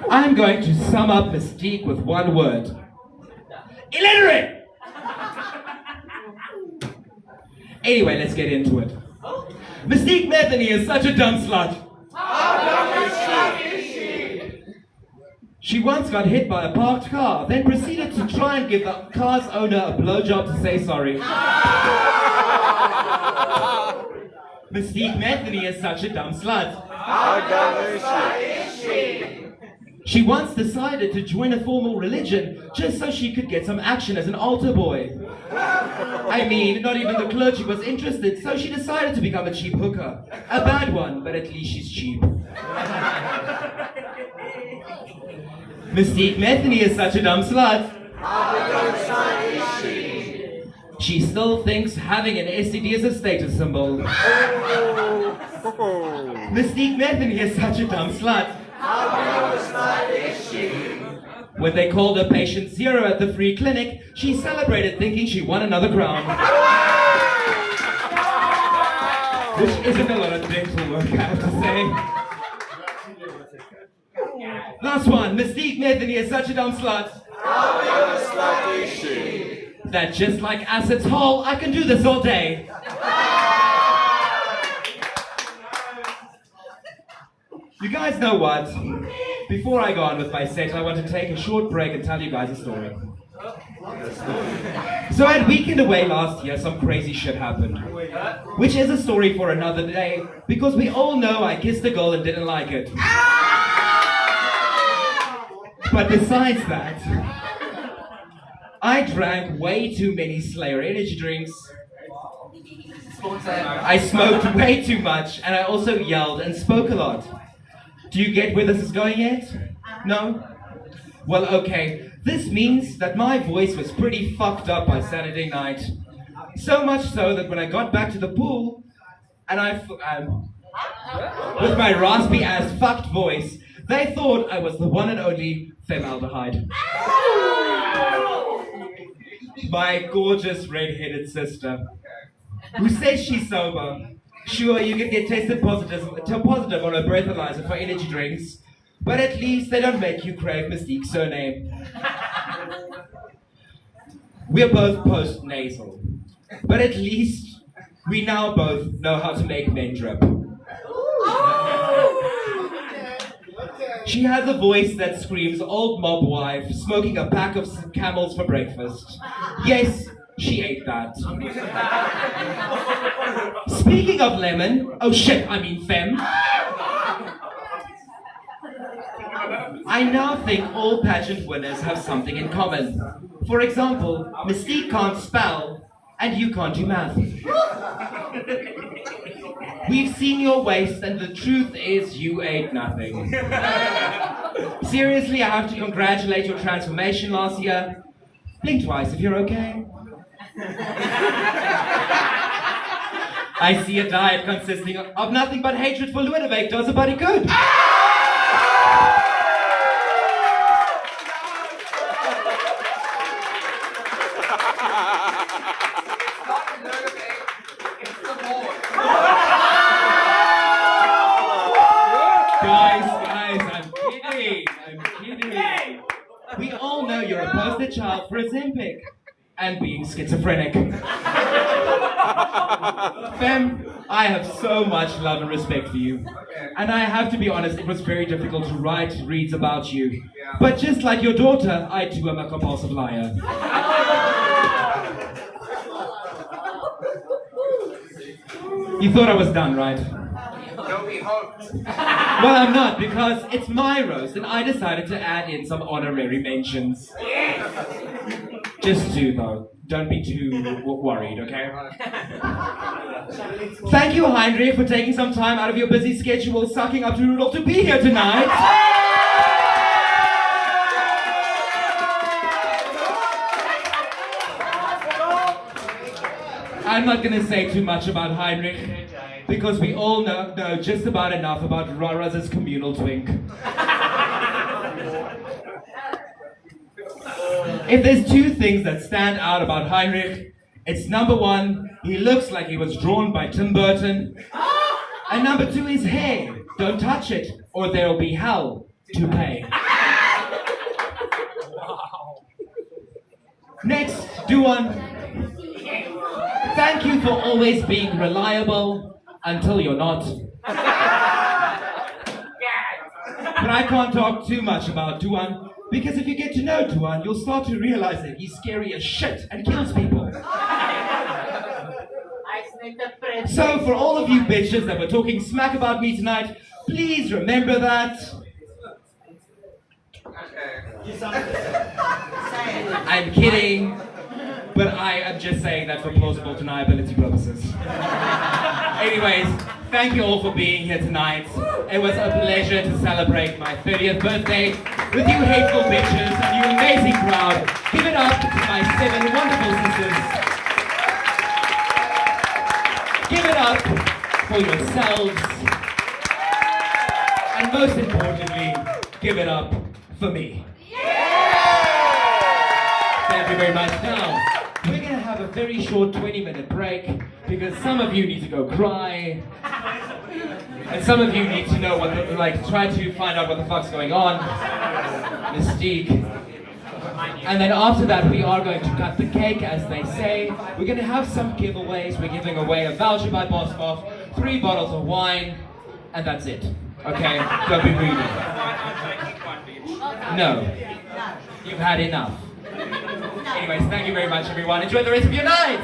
I'm going to sum up Mystique with one word. Illiterate! Anyway, let's get into it. Mystique Metheny is such a dumb slut. She once got hit by a parked car, then proceeded to try and give the car's owner a blowjob to say sorry. Mystique Metheny is such a dumb slut. She once decided to join a formal religion just so she could get some action as an altar boy. I mean, not even the clergy was interested, so she decided to become a cheap hooker. A bad one, but at least she's cheap. Mystique Metheny is such a dumb slut. She still thinks having an STD is a status symbol. Mystique Metheny is such a dumb slut. When they called her patient zero at the free clinic, she celebrated thinking she won another crown. Which isn't a lot of dental work, I have to say. Last one, Mystique Metheny is such a dumb slut. That just like Acid's Hall, I can do this all day. You guys know what? Before I go on with my set, I want to take a short break and tell you guys a story. So at Weekend Away last year, some crazy shit happened. Which is a story for another day, because we all know I kissed a girl and didn't like it. But besides that, I drank way too many Slayer energy drinks. I smoked way too much, and I also yelled and spoke a lot. Do you get where this is going yet? No? Well, okay. This means that my voice was pretty fucked up by Saturday night. So much so that when I got back to the pool, and with my raspy ass fucked voice, they thought I was the one and only formaldehyde. My gorgeous red-headed sister, who says she's sober. Sure, you can get tested positive on a breathalyzer for energy drinks, but at least they don't make you crave Mystique's surname. We're both post-nasal, but at least we now both know how to make men drip. She has a voice that screams old mob wife smoking a pack of Camels for breakfast. Yes, she ate that. Speaking of lemon, oh shit, I mean femme. I now think all pageant winners have something in common. For example, Mystique can't spell, and you can't do math. We've seen your waist, and the truth is you ate nothing. Seriously, I have to congratulate your transformation last year. Blink twice if you're okay. I see a diet consisting of nothing but hatred for Ludwig does a body good. Guys, I'm kidding. We all know you're a poster child for Ozempic and being schizophrenic. Fem, I have so much love and respect for you. And I have to be honest, it was very difficult to write reads about you. But just like your daughter, I too am a compulsive liar. You thought I was done, right? No, we hoped. Well, I'm not, because it's my roast, and I decided to add in some honorary mentions. Just two, though. Don't be too worried, okay? Thank you, Heinrich, for taking some time out of your busy schedule, sucking up to Rudolph to be here tonight. I'm not going to say too much about Heinrich, because we all know just about enough about Rara's communal twink. If there's two things that stand out about Heinrich, it's number one, he looks like he was drawn by Tim Burton. And number two, his hair. Don't touch it, or there'll be hell to pay. Next, do one. Thank you for always being reliable, Until you're not. But I can't talk too much about Duan, because if you get to know Duan, you'll start to realize that he's scary as shit and kills people. So for all of you bitches that were talking smack about me tonight, please remember that. I'm kidding, but I am just saying that for plausible deniability purposes. Anyways, thank you all for being here tonight. It was a pleasure to celebrate my 30th birthday with you hateful bitches and you amazing crowd. Give it up to my 7 wonderful sisters. Give it up for yourselves. And most importantly, give it up for me. Thank you very much. Now, we're going to have a very short 20-minute break because some of you need to go cry. And some of you need to know what, try to find out what the fuck's going on. Mystique. And then after that, we are going to cut the cake, as they say. We're going to have some giveaways. We're giving away a voucher by Boscoff, 3 bottles of wine, and that's it. Okay? Don't be greedy. No. You've had enough. Anyways, thank you very much, everyone. Enjoy the rest of your night!